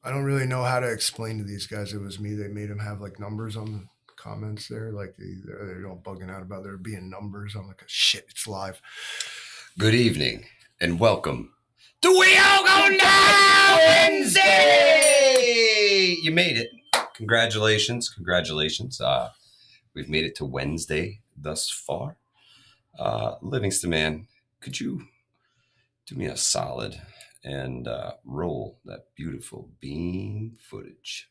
I don't really know how to explain to these guys it was me. They made them have like numbers on the comments there. Like they're all bugging out about there being numbers. I'm like, shit, it's live. Good evening and welcome to We All Gonna Die Wednesday! You made it. Congratulations. We've made it to Wednesday thus far. Livingston, man, could you do me a solid and roll that beautiful beam footage?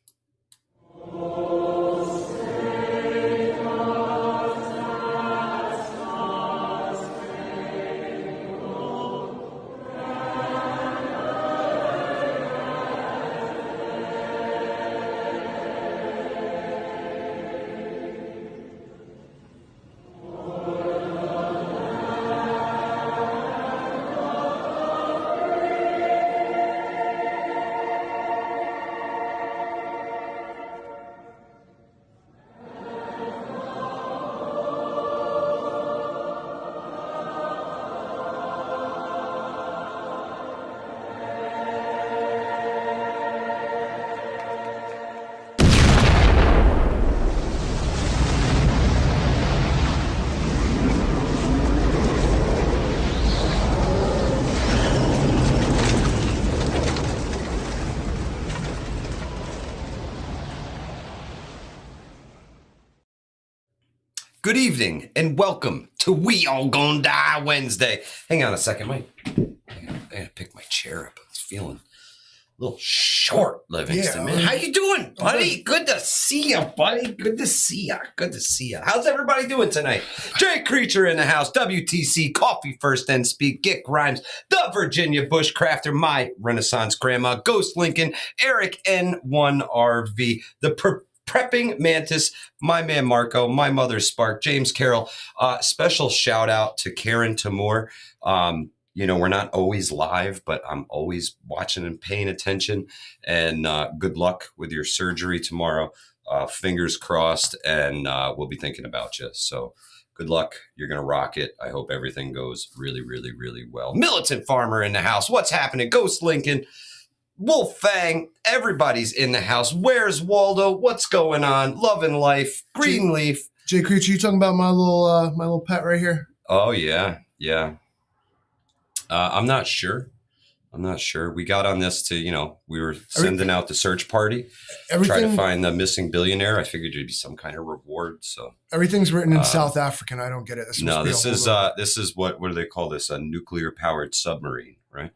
Good evening and welcome to We All Gonna Die Wednesday. Hang on a second, Mike. I gotta pick my chair up. I was feeling a little short, Livingston, man. How you doing, buddy? Good to see you, buddy. Good to see you. How's everybody doing tonight? Jay Creature in the house. WTC, Coffee First Then Speak, Gick Rhymes, the Virginia Bushcrafter, my Renaissance Grandma, Ghost Lincoln, Eric N1RV, the Prepping Mantis, my man Marco, my mother Spark, James Carroll. Special shout out to Karen Tamor. We're not always live, but I'm always watching and paying attention. And good luck with your surgery tomorrow. Fingers crossed, and we'll be thinking about you. So good luck. You're going to rock it. I hope everything goes really, really, really well. Militant Farmer in the house. What's happening? Ghost Lincoln. Wolfang, everybody's in the house. Where's Waldo? What's going on? Love and Life, Greenleaf. Jay Creature, you talking about my little pet right here? Oh yeah. I'm not sure. We got on this to, we were sending out the search party, try to find the missing billionaire. I figured it'd be some kind of reward. So everything's written in South African. I don't get it. This is what do they call this? A nuclear powered submarine, right?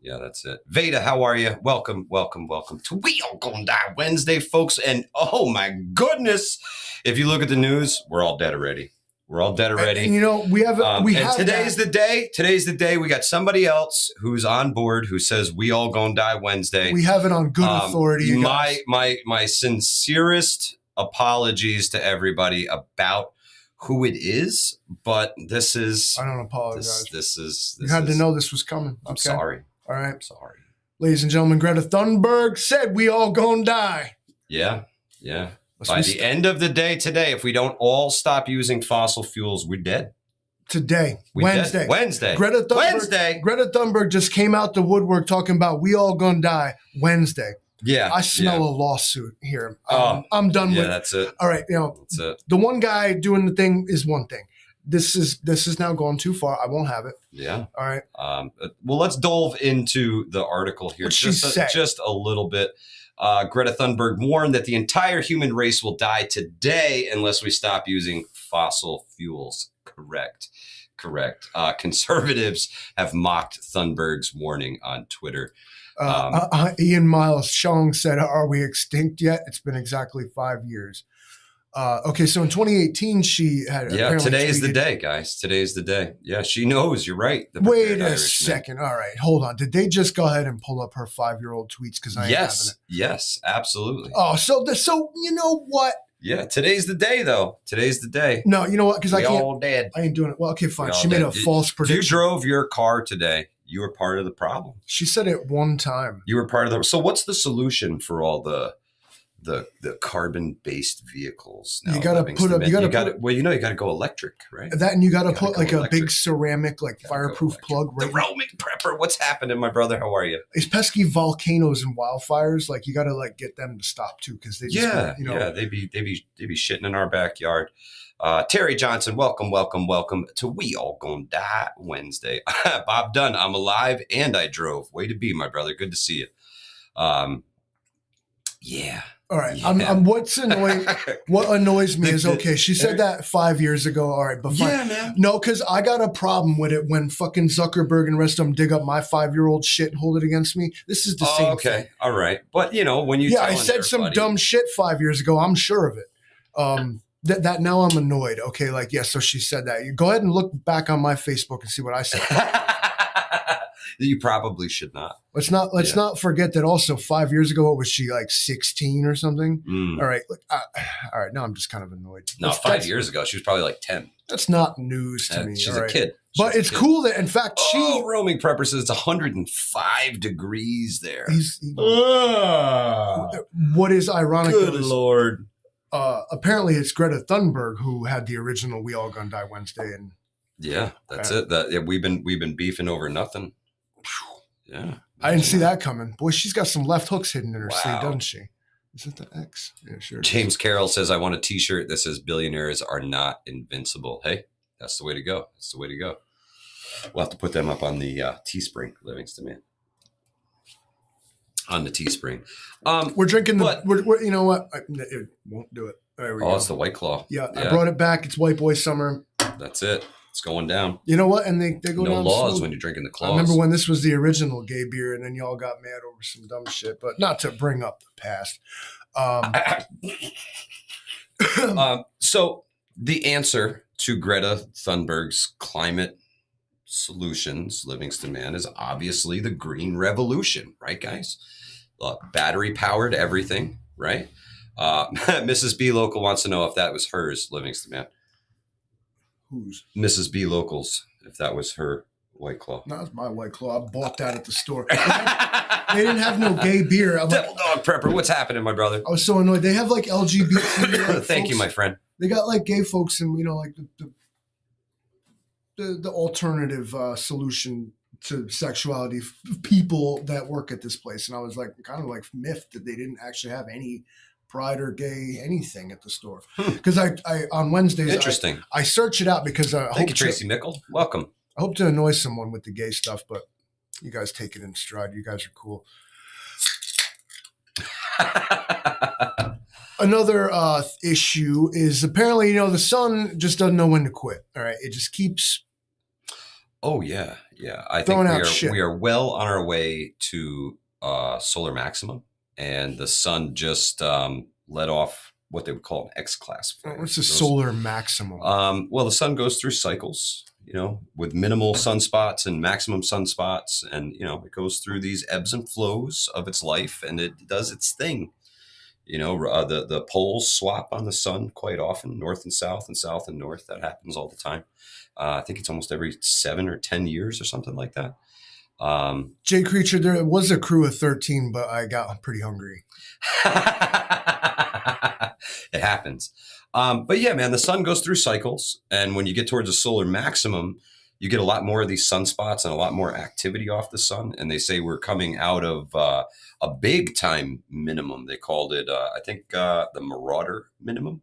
Yeah, that's it. Veda, how are you? Welcome to We All Gonna Die Wednesday, folks. And oh my goodness, if you look at the news, we're all dead already. And we have today's the day. We got somebody else who's on board who says We All Gonna Die Wednesday. We have it on good authority. You guys. My sincerest apologies to everybody about who it is, but this is. I don't apologize. This you had to know this was coming. I'm sorry. All right. I'm sorry. Ladies and gentlemen, Greta Thunberg said we all gonna die. Yeah. By the end of the day today, if we don't all stop using fossil fuels, we're dead. Today, Wednesday. Greta Thunberg just came out the woodwork talking about we all gonna die Wednesday. Yeah. I smell a lawsuit here. I'm done with it. That's it. All right. That's it. The one guy doing the thing is one thing. This is now going too far. I won't have it. Yeah. All right. Well, let's delve into the article here just a little bit. Greta Thunberg warned that the entire human race will die today unless we stop using fossil fuels. Correct. Conservatives have mocked Thunberg's warning on Twitter. Ian Miles Chong said, "Are we extinct yet? It's been exactly 5 years." Okay, so in 2018, she had today is the day, guys. Today's the day. Yeah, she knows. You're right. Wait a second. All right, hold on. Did they just go ahead and pull up her 5-year-old tweets? Because I ain't having it. Yes, absolutely. Oh, so you know what? Yeah, today's the day, though. Today's the day. No, you know what? Because I can't. All dead. I ain't doing it. Well, okay, fine. She made a false prediction. If you drove your car today, you were part of the problem. She said it one time. You were part of the. So, what's the solution for all the the carbon-based vehicles. Now, you got to put up. You got to. Well, you got to go electric, right? That, and you got to put like electric. a big ceramic, like fireproof plug. Right. The roaming prepper. What's happening, my brother? How are you? These pesky volcanoes and wildfires, like you got to like get them to stop too, because they just they be shitting in our backyard. Terry Johnson, welcome to We All Gonna Die Wednesday. Bob Dunn, I'm alive and I drove. Way to be, my brother. Good to see you. Yeah. All right. Yeah. I'm what's annoying. What annoys me is, okay, she said that 5 years ago. All right, but fine. Yeah, man. No, because I got a problem with it when fucking Zuckerberg and the rest of them dig up my 5-year-old shit and hold it against me. This is the same thing. All right. But when you I said some dumb shit 5 years ago. I'm sure of it. That now I'm annoyed. Okay, like, yeah, so she said that. You go ahead and look back on my Facebook and see what I said. You probably should not. Let's not forget that also 5 years ago, what was she, like 16 or something? All right. All right. Now I'm just kind of annoyed. No, 5 years ago, she was probably like 10. That's not news to me. She's a kid. But it's cool that, in fact, roaming prepper says it's 105 degrees there. What is ironic? Good Lord. Apparently it's Greta Thunberg who had the original "We All Gonna Die" Wednesday, and that's it. We've been beefing over nothing. Yeah, I didn't see that coming. Boy, she's got some left hooks hidden in her sleeve, doesn't she? Is it the X? Yeah, sure. James Carroll says, "I want a T-shirt that says billionaires are not invincible." Hey, that's the way to go. That's the way to go. We'll have to put them up on the Teespring, Livingston, man. On the Teespring. We're drinking we're you know what? It won't do it. There we go. It's the White Claw. Yeah, I brought it back. It's White Boy Summer. That's it. It's going down. You know what? And they go down. No laws when you're drinking the claws. I remember when this was the original gay beer, and then y'all got mad over some dumb shit. But not to bring up the past. So the answer to Greta Thunberg's climate solutions, Livingston Man, is obviously the green revolution, right, guys? Battery powered everything, right? Mrs. B Local wants to know if that was hers, Livingston Man. Whose? Mrs. B Local's, if that was her White Claw. No, that's my White Claw. I bought that at the store. They didn't have no gay beer. Devil Dog Prepper, what's happening, my brother? I was so annoyed. They have like LGBT. Thank you, my friend. They got like gay folks and like the alternative solution to sexuality people that work at this place, and I was like kind of like miffed that they didn't actually have any pride or gay anything at the store, because I on Wednesdays interesting I search it out because I thank you, Tracy Mickle. Welcome. I hope to annoy someone with the gay stuff, but you guys take it in stride. You guys are cool. Another issue is apparently, the sun just doesn't know when to quit. All right. It just keeps. Oh, yeah. Yeah. I think we are well on our way to solar maximum, and the sun just let off what they would call an X-class flare. What's the solar maximum? Well, the sun goes through cycles, with minimal sunspots and maximum sunspots. And, it goes through these ebbs and flows of its life, and it does its thing. The poles swap on the sun quite often, north and south and north. That happens all the time. I think it's almost every 7 or 10 years or something like that. Jay Creature, there was a crew of 13, but I got pretty hungry. It happens. But yeah, man, the sun goes through cycles. And when you get towards a solar maximum, you get a lot more of these sunspots and a lot more activity off the sun. And they say we're coming out of a big time minimum. They called it, I think, the Marauder minimum.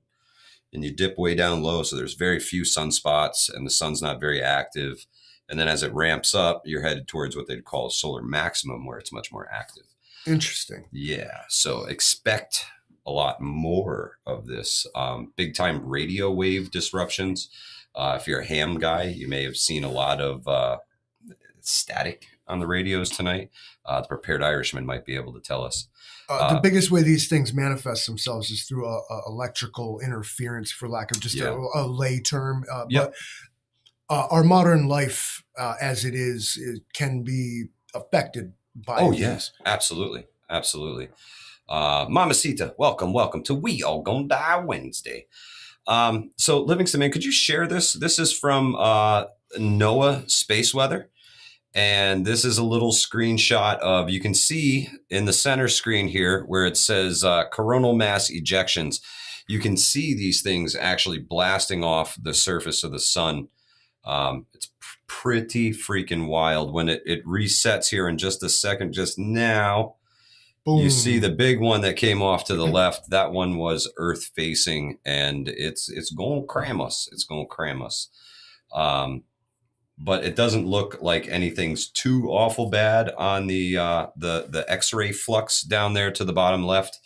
And you dip way down low. So there's very few sunspots and the sun's not very active. And then as it ramps up, you're headed towards what they'd call a solar maximum, where it's much more active. Interesting. Yeah. So expect a lot more of this. Big time radio wave disruptions. If you're a ham guy, you may have seen a lot of static on the radios tonight. The Prepared Irishman might be able to tell us. The biggest way these things manifest themselves is through electrical interference, for lack of just a lay term. But our modern life, as it is, it can be affected by these. Yes, absolutely. Absolutely. Mamacita, welcome to We All Gonna Die Wednesday. So Livingston, man, could you share this? This is from NOAA Space Weather. And this is a little screenshot of, you can see in the center screen here where it says coronal mass ejections. You can see these things actually blasting off the surface of the sun. It's pretty freaking wild. When it resets here in just a second, just now, boom. You see the big one that came off to the left. That one was Earth facing, and it's going to cram us. It's going to cram us. But it doesn't look like anything's too awful bad on the X-ray flux down there to the bottom left.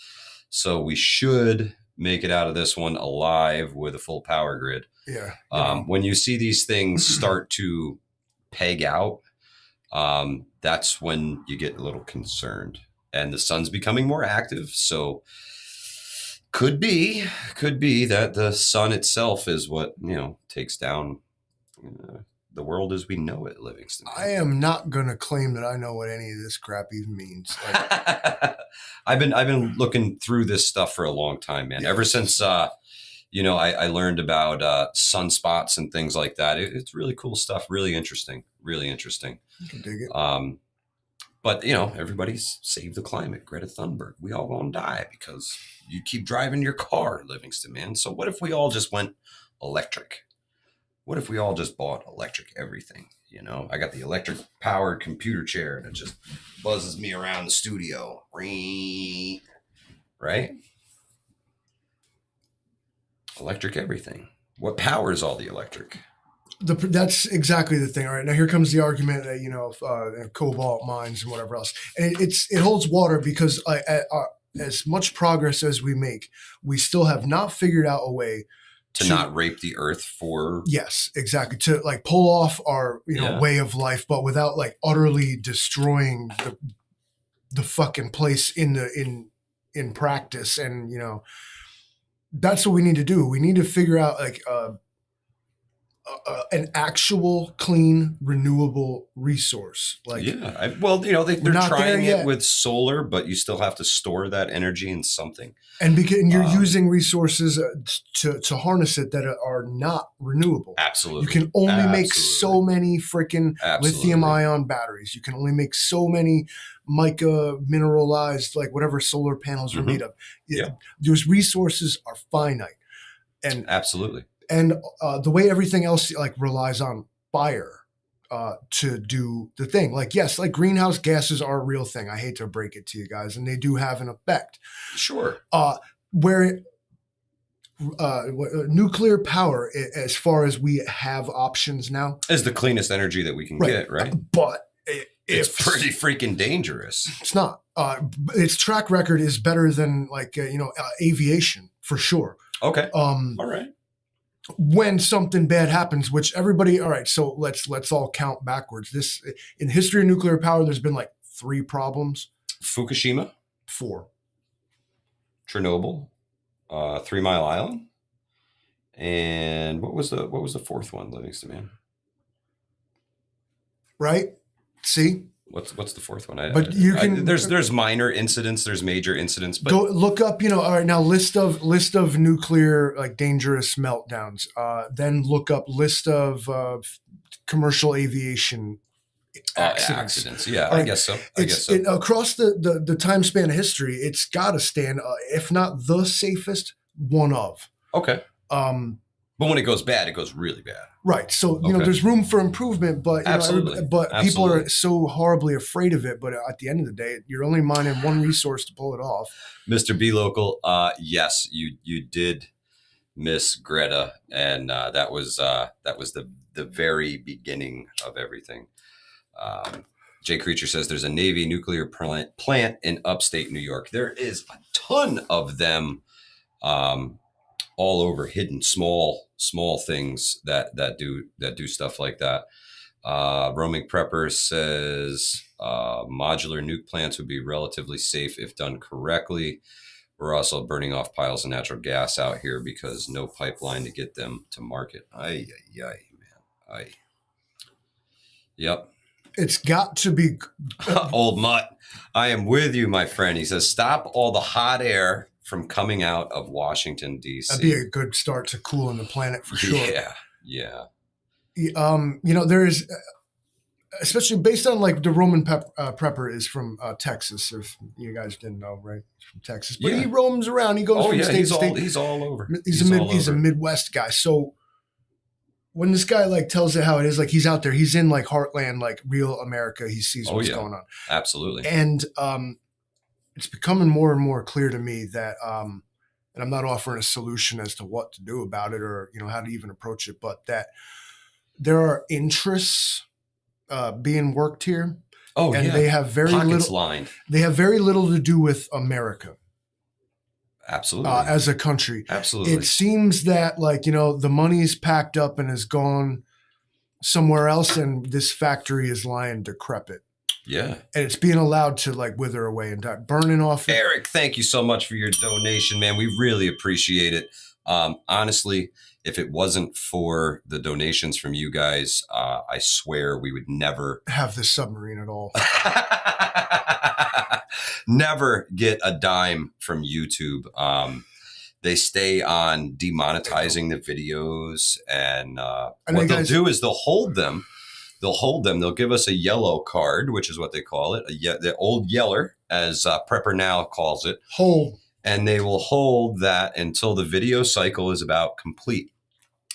So we should make it out of this one alive with a full power grid. Yeah. When you see these things start to peg out, that's when you get a little concerned. And the sun's becoming more active. So could be that the sun itself is what, takes down the world as we know it, Livingston. I am not going to claim that I know what any of this crap even means. Like, I've been looking through this stuff for a long time, man. Yeah. Ever since, I learned about sunspots and things like that. It's really cool stuff. Really interesting. Really interesting. You can dig it. But, everybody's saved the climate. Greta Thunberg. We all gonna die because you keep driving your car, Livingston, man. So what if we all just went electric? What if we all just bought electric everything? I got the electric powered computer chair and it just buzzes me around the studio. Right? Electric everything. What powers all the electric? That's exactly the thing. All right, now here comes the argument that cobalt mines and whatever else, and it holds water because as much progress as we make, we still have not figured out a way to not rape the earth for. Yes, exactly. To pull off our way of life, but without utterly destroying the fucking place in practice, and that's what we need to do. We need to figure out an actual clean, renewable resource. They're trying it with solar, but you still have to store that energy in something. And you're using resources to harness it that are not renewable. Absolutely. You can only make so many freaking lithium-ion batteries. You can only make so many mica mineralized, whatever solar panels are made of. Yeah. Those resources are finite. And absolutely. And the way everything else relies on fire to do the thing. Yes, greenhouse gases are a real thing. I hate to break it to you guys, and they do have an effect. Sure. Where nuclear power, as far as we have options now, is the cleanest energy that we can get, right? But it's pretty freaking dangerous. It's not. Its track record is better than aviation for sure. Okay. All right. When something bad happens, which everybody, all right, so let's all count backwards. This in history of nuclear power, there's been 3 problems. Fukushima, 4. Chernobyl, 3 Mile Island, and what was the 4th one, Livingston, man? Right? See? What's the 4th one? But you can. There's minor incidents. There's major incidents. But go look up. All right. Now list of nuclear dangerous meltdowns. Then look up list of commercial aviation accidents. Yeah, I guess so. Across the time span of history, it's got to stand, if not the safest, one of. Okay. But when it goes bad, it goes really bad. Right. So, there's room for improvement, but people are so horribly afraid of it. But at the end of the day, you're only mining one resource to pull it off. Mr. B Local, yes, you did miss Greta, and that was the very beginning of everything. Jay Creature says there's a Navy nuclear plant in upstate New York. There is a ton of them. All over, hidden small things that do stuff like that. Roaming Prepper says modular nuke plants would be relatively safe if done correctly. We're also burning off piles of natural gas out here because no pipeline to get them to market. Ay, man. Yep. It's got to be. Old Mutt, I am with you, my friend. He says, stop all the hot air from coming out of Washington, D.C. That'd be a good start to cooling the planet for sure. Yeah. There is, especially based on like the Roman prepper is from Texas. If you guys didn't know, right? He's from Texas, but he roams around. He goes from state to state. He's all over. He's a Midwest guy. So when this guy like tells it how it is, like he's out there, he's in like heartland, like real America. He sees what's going on. Absolutely. And it's becoming more and more clear to me that, and I'm not offering a solution as to what to do about it or, you know, how to even approach it, but that there are interests being worked here. And they have very little lined. They have very little to do with America. Absolutely. As a country. Absolutely. It seems that like, you know, the money's packed up and is gone somewhere else and this factory is lying decrepit. Yeah. And it's being allowed to like wither away and die, burning off. Eric, thank you so much for your donation, man. We really appreciate it. Honestly, if it wasn't for the donations from you guys, I swear we would never have this submarine at all. Never get a dime from YouTube. They stay on demonetizing the videos, and what they'll do is they'll hold them. They'll give us a yellow card, which is what they call it, the old yeller, as Prepper Now calls it. Hold. And they will hold that until the video cycle is about complete,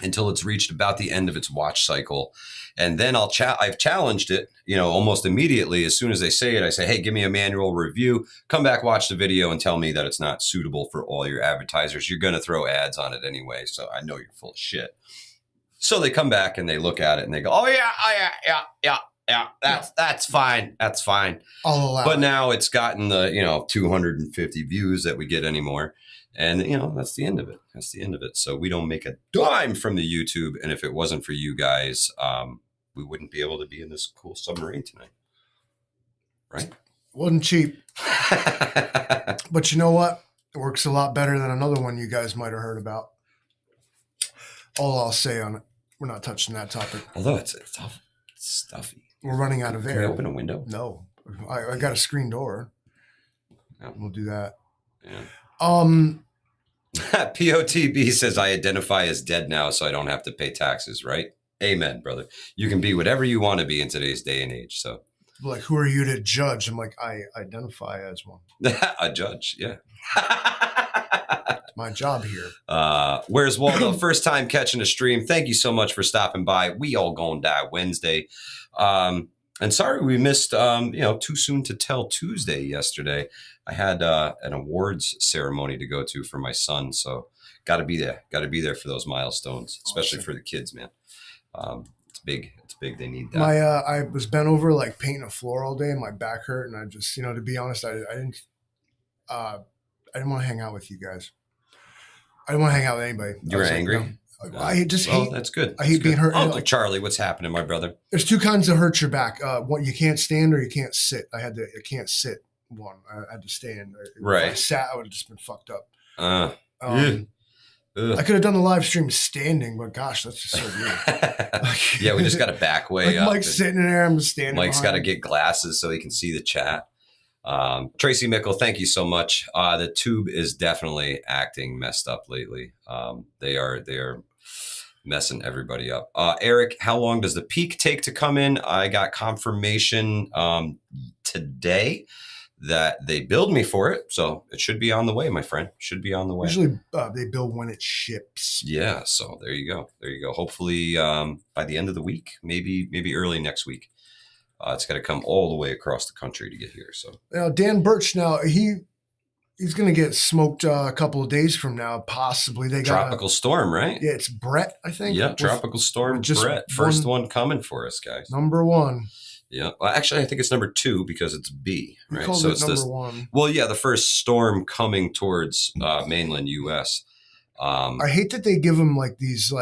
until it's reached about the end of its watch cycle. And then I've challenged it, you know, almost immediately. As soon as they say it, I say, hey, give me a manual review, come back, watch the video and tell me that it's not suitable for all your advertisers. You're going to throw ads on it anyway. So I know you're full of shit. So they come back and they look at it and they go, oh yeah. That's fine. That's fine. I'll allow but it. Now it's gotten the, you know, 250 views that we get anymore. And, you know, that's the end of it. That's the end of it. So we don't make a dime from the YouTube. And if it wasn't for you guys, we wouldn't be able to be in this cool submarine tonight. Right? Wasn't cheap. But you know what? It works a lot better than another one you guys might have heard about. All I'll say on it, we're not touching that topic. Although it's tough. It's stuffy. We're running out of air. Can we open a window? No. I got a screen door. Yeah. We'll do that. Yeah. POTB says, I identify as dead now, so I don't have to pay taxes, right? Amen, brother. You can be whatever you want to be in today's day and age. So, like, who are you to judge? I'm like, I identify as one. A judge, yeah. It's my job here. Where's Waldo? First time catching a stream. Thank you so much for stopping by. We all gonna die Wednesday. And sorry we missed, too soon to tell Tuesday yesterday. I had an awards ceremony to go to for my son, so got to be there. Got to be there for those milestones, especially for the kids, man. It's big. It's big. They need that. I was bent over like painting a floor all day, and my back hurt, and I just, to be honest, I didn't want to hang out with you guys. I didn't want to hang out with anybody. You were angry? Like, no. I just hate. That's good. I hate being hurt. Uncle Charlie, what's happening, my brother? There's two kinds of hurt your back. One, you can't stand or you can't sit. I can't sit. One, I had to stand. Right. If I sat, I would have just been fucked up. I could have done the live stream standing, but gosh, that's just so weird. Yeah, we just got to back way up. Mike's sitting there, I'm just standing. Mike's got to get glasses so he can see the chat. Tracy Mickle, thank you so much. The tube is definitely acting messed up lately. They are messing everybody up. Eric, how long does the peak take to come in? I got confirmation today that they billed me for it, so it should be on the way, my friend. Should be on the way. Usually they bill when it ships. Yeah, so there you go. There you go. Hopefully by the end of the week, maybe early next week. It's got to come all the way across the country to get here. So Dan Birch now he's going to get smoked a couple of days from now. Possibly they got tropical storm, right? Yeah, it's Brett, I think. Yeah, tropical storm Brett, first one coming for us, guys. Number one. Yeah, well, actually, I think it's number 2 because it's B, right? So it's number 1. Well, yeah, the first storm coming towards mainland U.S. I hate that they give them like these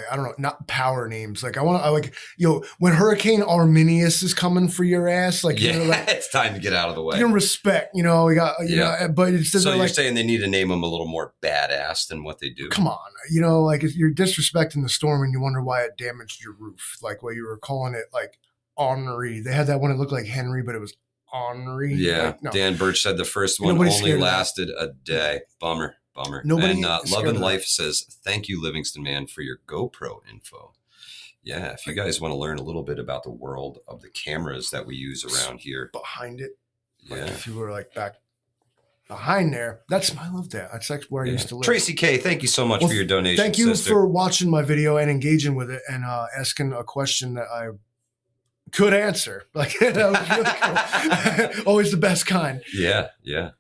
I don't know, not power names. Like when Hurricane Arminius is coming for your ass, it's time to get out of the way. You can respect, we got, but it's so you're saying they need to name them a little more badass than what they do. Come on, if you're disrespecting the storm and you wonder why it damaged your roof, like what you were calling it, like Henri. They had that one that looked like Henry, but it was Henri. Yeah, no. Dan Birch said the first one only lasted a day. Bummer. Nobody and Love and Life says, thank you, Livingston Man, for your GoPro info. Yeah. If you guys want to learn a little bit about the world of the cameras that we use around here. Behind it. Yeah. Like if you were like back behind there, I love that. That's like where I used to live. Tracy K, thank you so much for your donation. Thank you for watching my video and engaging with it and asking a question that I could answer. Like that was really cool. Always the best kind. Yeah, yeah.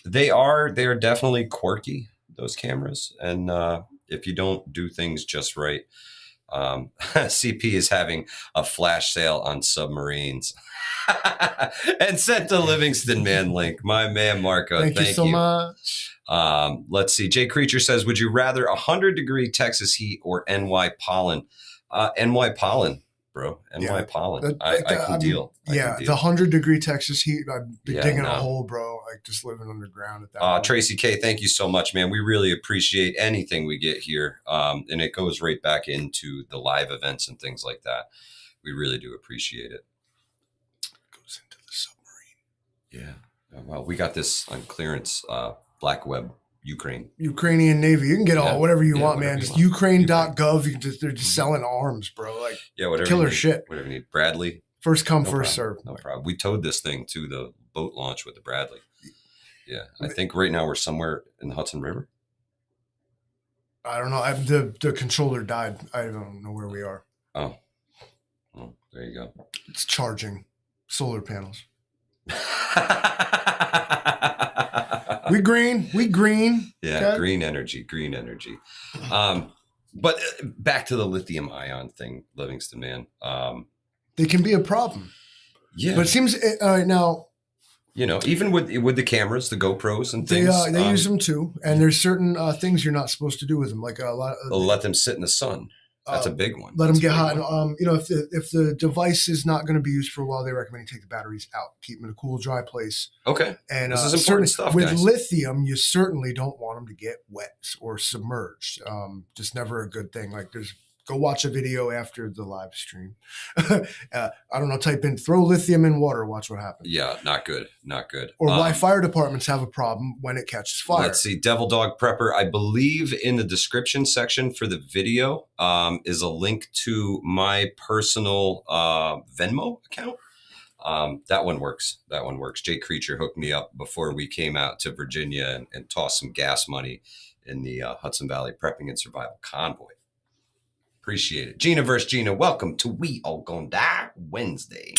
They are definitely quirky, those cameras. And if you don't do things just right, CP is having a flash sale on submarines. And sent the Livingston Man link. My man Marco, thank you so much. Let's see. Jay Creature says, would you rather 100-degree Texas heat or NY pollen? NY pollen, bro. NY pollen. I can deal. The 100-degree Texas heat, I'd be digging a hole, bro. Like just living underground at that point. Tracy K, thank you so much, man. We really appreciate anything we get here. And it goes right back into the live events and things like that. We really do appreciate it. Into the submarine. Yeah. Well, we got this on clearance, Black Web, Ukrainian Navy. You can get whatever you want, man. Just Ukraine.gov. They're just selling arms, bro. Like whatever. Killer shit. Whatever you need. Bradley. First come, first serve. No problem. We towed this thing to the boat launch with the Bradley. Yeah. I think right now we're somewhere in the Hudson River. I don't know. The controller died. I don't know where we are. Oh. Well, there you go. It's charging solar panels. We green. Yeah, okay. Green energy. But back to the lithium ion thing, Livingston, man. They can be a problem. Yeah. But it seems now, even with the cameras, the GoPros and things. They use them too. And there's certain things you're not supposed to do with them. Like a lot of, let them sit in the sun. That's a big one. Let them get hot. And, if the device is not going to be used for a while, they recommend you take the batteries out, keep them in a cool, dry place. Okay. And this is important stuff, with guys. lithium, you certainly don't want them to get wet or submerged. Just never a good thing. Like go watch a video after the live stream. I don't know, type in, throw lithium in water, watch what happens. Yeah, not good. Or why fire departments have a problem when it catches fire. Let's see, Devil Dog Prepper. I believe in the description section for the video is a link to my personal Venmo account. That one works. Jay Creature hooked me up before we came out to Virginia and tossed some gas money in the Hudson Valley Prepping and Survival Convoy. Appreciate it. Gina versus Gina, welcome to We All Gonna Die Wednesday.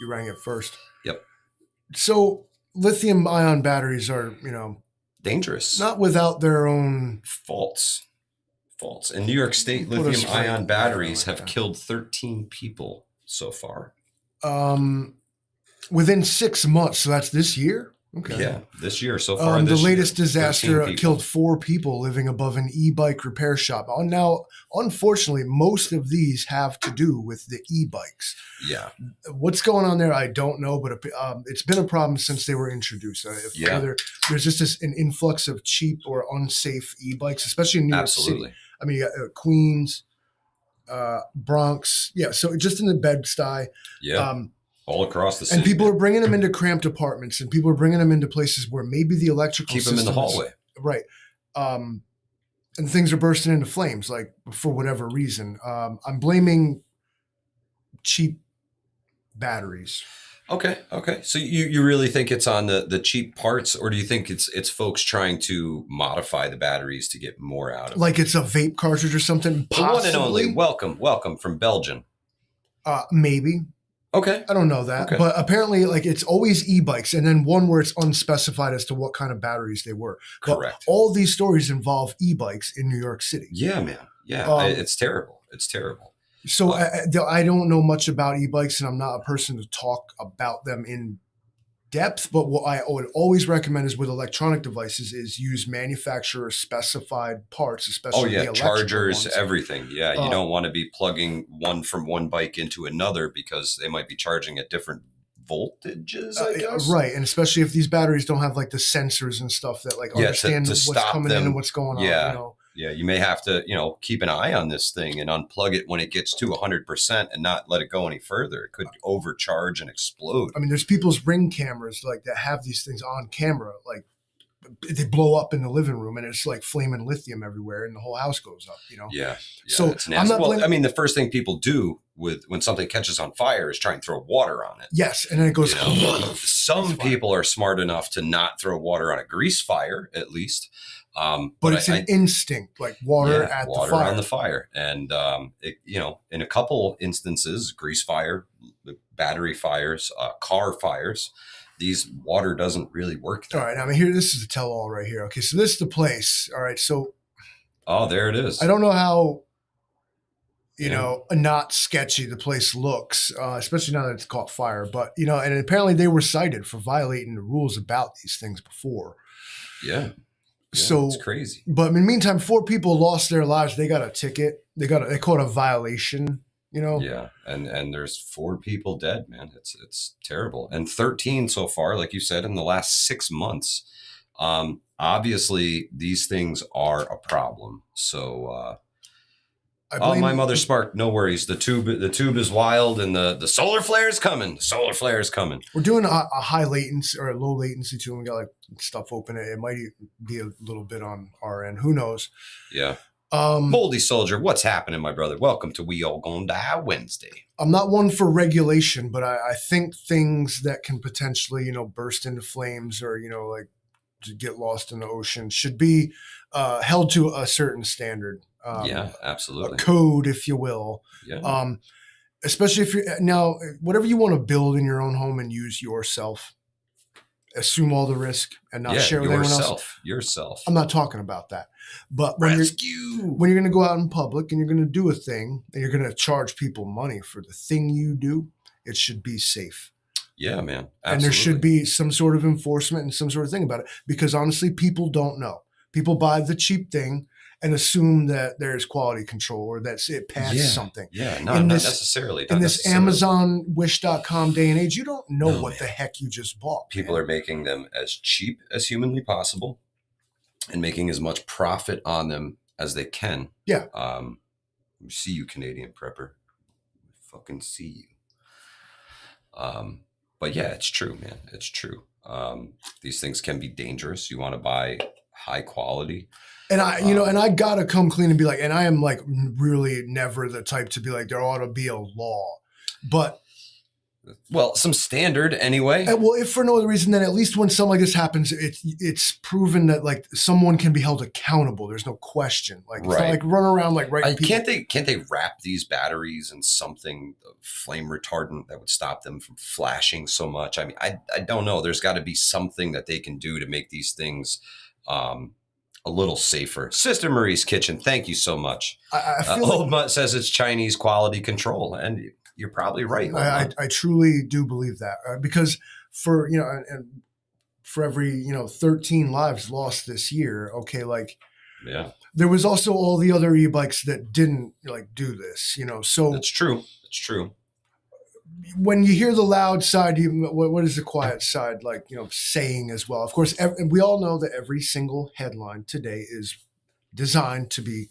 You rang it first. Yep. So lithium ion batteries are, dangerous. Not without their own faults. In New York State, lithium ion batteries have killed 13 people so far. Within 6 months. So that's this year? Okay. Yeah, this year so far. The latest disaster killed 4 people living above an e-bike repair shop. Now, unfortunately, most of these have to do with the e-bikes. Yeah. What's going on there, I don't know, but it's been a problem since they were introduced. There's just an influx of cheap or unsafe e-bikes, especially in New York City. I mean, Queens, Bronx. Yeah, so just in the Bed-Stuy. Yeah. All across the city. And people are bringing them into cramped apartments, and people are bringing them into places where maybe the electrical keep them in the hallway. Right. And things are bursting into flames, like for whatever reason. I'm blaming cheap batteries. Okay. So you really think it's on the cheap parts, or do you think it's folks trying to modify the batteries to get more out of them? Like it's a vape cartridge or something? Possibly. The one and only. Welcome from Belgium. Maybe. Okay. I don't know that, but apparently it's always e-bikes and then one where it's unspecified as to what kind of batteries they were. Correct. But all these stories involve e-bikes in New York City. Yeah, man. Yeah. It's terrible. So I don't know much about e-bikes and I'm not a person to talk about them in depth, but what I would always recommend is with electronic devices is use manufacturer specified parts, especially the chargers, ones. Everything. Yeah, you don't want to be plugging one from one bike into another because they might be charging at different voltages, I guess. Right, and especially if these batteries don't have the sensors and stuff that understand what's coming in and what's going on. Yeah, you may have to, keep an eye on this thing and unplug it when it gets to 100% and not let it go any further. It could overcharge and explode. I mean, there's people's Ring cameras that have these things on camera, they blow up in the living room and it's like flaming lithium everywhere and the whole house goes up, Yeah. So it's nasty. Well, I mean, the first thing people do when something catches on fire is try and throw water on it. Yes. And then it goes. Some people are smart enough to not throw water on a grease fire, at least. But it's an instinct, like water on the fire. And, in a couple instances, grease fire, battery fires, car fires, these water doesn't really work. All right. I mean, this is a tell all right here. Okay. So this is the place. All right. So. Oh, there it is. I don't know how, not sketchy the place looks, especially now that it's caught fire. But, and apparently they were cited for violating the rules about these things before. Yeah. So it's crazy. But in the meantime, 4 people lost their lives. They got a ticket. They call it a violation, Yeah. And there's 4 people dead, man. It's terrible. And 13 so far, like you said, in the last 6 months. Obviously these things are a problem. So, my mother sparked. No worries. The tube is wild, and the solar flare is coming. The solar flare is coming. We're doing a high latency or a low latency too. And we got like stuff open. It might be a little bit on our end. Who knows? Yeah. Moldy Soldier, what's happening, my brother? Welcome to We All Gonna Die Wednesday. I'm not one for regulation, but I think things that can potentially, burst into flames or, like to get lost in the ocean should be held to a certain standard. Yeah, absolutely. A code, if you will. Yeah. Especially if you're now, whatever you want to build in your own home and use yourself, assume all the risk and not share with anyone else. Yourself. I'm not talking about that. But when you're going to go out in public and you're going to do a thing and you're going to charge people money for the thing you do, it should be safe. Yeah, man. Absolutely. And there should be some sort of enforcement and some sort of thing about it. Because honestly, people don't know. People buy the cheap thing and assume that there's quality control or that's it passed something. Yeah, not necessarily. In this Amazon Wish.com day and age, you don't know what the heck you just bought. People are making them as cheap as humanly possible and making as much profit on them as they can. Yeah. We see you, Canadian prepper. We fucking see you. But yeah, it's true, man. It's true. These things can be dangerous. You want to buy high quality. And I gotta come clean and be like, and I am like really never the type to be like, there ought to be a law, but some standard anyway. Well, if for no other reason, then at least when something like this happens, it's proven that like someone can be held accountable. There's no question. Like it's not like run around like can't they wrap these batteries in something flame retardant that would stop them from flashing so much? I mean, I don't know. There's got to be something that they can do to make these things a little safer. Sister Marie's Kitchen, thank you so much. I feel Old Mutt says it's Chinese quality control, and you're probably right. I truly do believe that because for and for every 13 lives lost this year, okay, like there was also all the other e-bikes that didn't like do this, so that's true. It's true. When you hear the loud side, what is the quiet side like, saying as well? Of course, we all know that every single headline today is designed to be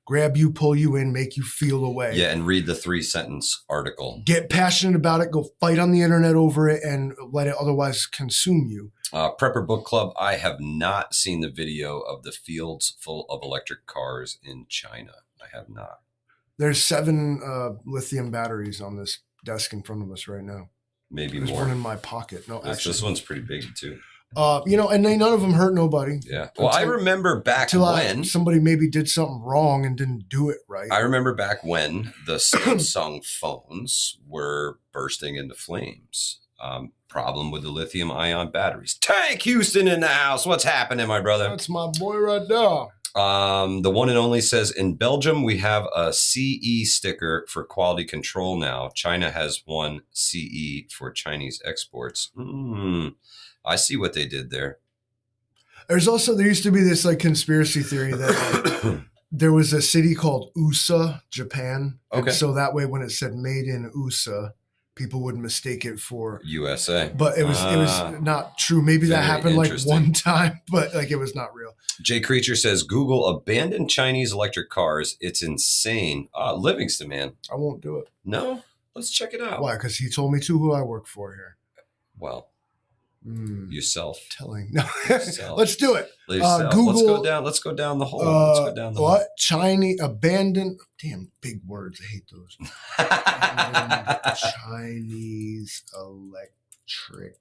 grab you, pull you in, make you feel away. Yeah, and read the 3-sentence article. Get passionate about it, go fight on the internet over it, and let it otherwise consume you. Prepper Book Club, I have not seen the video of the fields full of electric cars in China. I have not. There's 7 lithium batteries on this desk in front of us right now. Maybe There's more. one in my pocket. No, actually, this one's pretty big too. And none of them hurt nobody. Yeah. Well, I remember back when somebody maybe did something wrong and didn't do it right. I remember back when the Samsung phones were bursting into flames. Problem with the lithium ion batteries. Tank Houston in the house. What's happening, my brother? That's my boy right there. The one and only says, in Belgium, we have a CE sticker for quality control now. China has one CE for Chinese exports. I see what they did there. There used to be this like conspiracy theory that there was a city called USA, Japan. Okay. And so that way, when it said made in USA, people would mistake it for USA. But it was not true. Maybe that happened like one time, but like it was not real. Jay Creature says, Google abandoned Chinese electric cars. It's insane. Livingston, man. I won't do it. No? Let's check it out. Why? Because he told me to who I work for here. Well, Yourself. Telling. No. Yourself. Let's do it. Google. Let's go down the hole. Let's go down the hole. What? Chinese abandoned. Damn, big words. I hate those. Chinese electric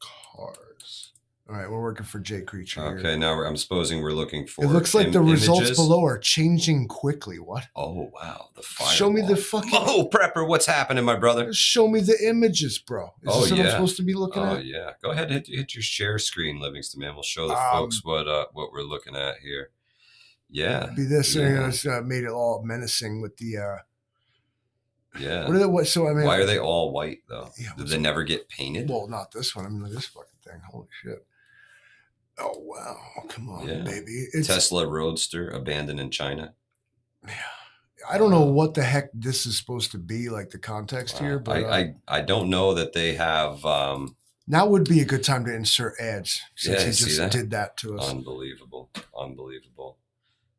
cars. All right, we're working for Jay Creature. Okay, here. now I'm supposing we're looking for. It looks like the results images. below are changing quickly. What? Oh wow, the fire. Show me the fucking. Oh, Prepper, what's happening, my brother? Show me the images, bro. Is this what I'm supposed to be looking at? Oh yeah, go ahead, hit your share screen, Livingston man. We'll show the folks what we're looking at here. Yeah, be this. Made it all menacing with the. Yeah. So I mean, why are they all white though? Yeah, Did they never get painted? Well, not this one. I mean, this fucking thing. Holy shit. Oh wow! Come on, baby. It's Tesla Roadster abandoned in China. Yeah, I don't know what the heck this is supposed to be. Like the context here, but I don't know that they have. Now would be a good time to insert ads since he just did that to us. Unbelievable.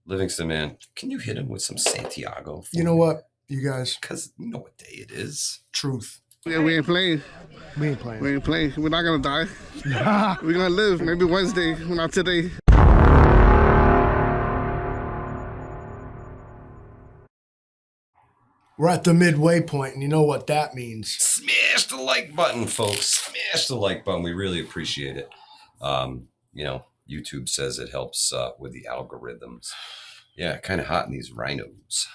Livingston man, can you hit him with some Santiago? You know what, you guys? Because you know what day it is. Truth. Yeah, we ain't playing. We ain't playing. We ain't playing. We're not gonna die. We're gonna live. Maybe Wednesday, not today. We're at the midway point, and you know what that means. Smash the like button, folks. Smash the like button. We really appreciate it. YouTube says it helps with the algorithms. Yeah, kind of hot in these rhinos.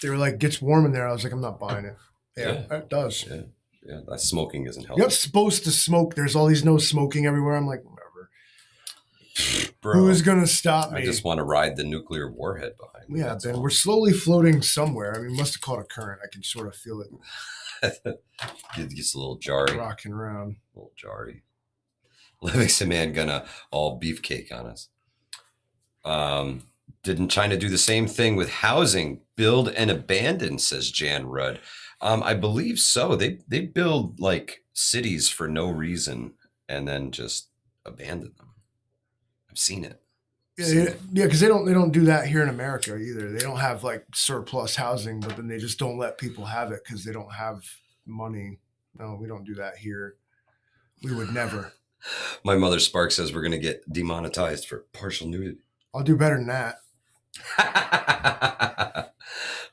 They were like, gets warm in there. I was like, I'm not buying it. Yeah. It does. Yeah, that smoking isn't helping. You're not supposed to smoke. There's all these no smoking everywhere. I'm like, whatever. Bro, who's going to stop me? I just want to ride the nuclear warhead behind me. Yeah, Ben, we're slowly floating somewhere. I mean, must have caught a current. I can sort of feel it. It gets a little jarry. Rocking around. A little jarry. Livingston man gonna all beefcake on us. Didn't China do the same thing with housing? Build and abandon, says Jan Rudd. I believe so. They build like cities for no reason and then just abandon them. I've seen it. Yeah, because they don't do that here in America either. They don't have like surplus housing, but then they just don't let people have it because they don't have money. No, we don't do that here. We would never. My mother Spark says we're gonna get demonetized for partial nudity. I'll do better than that.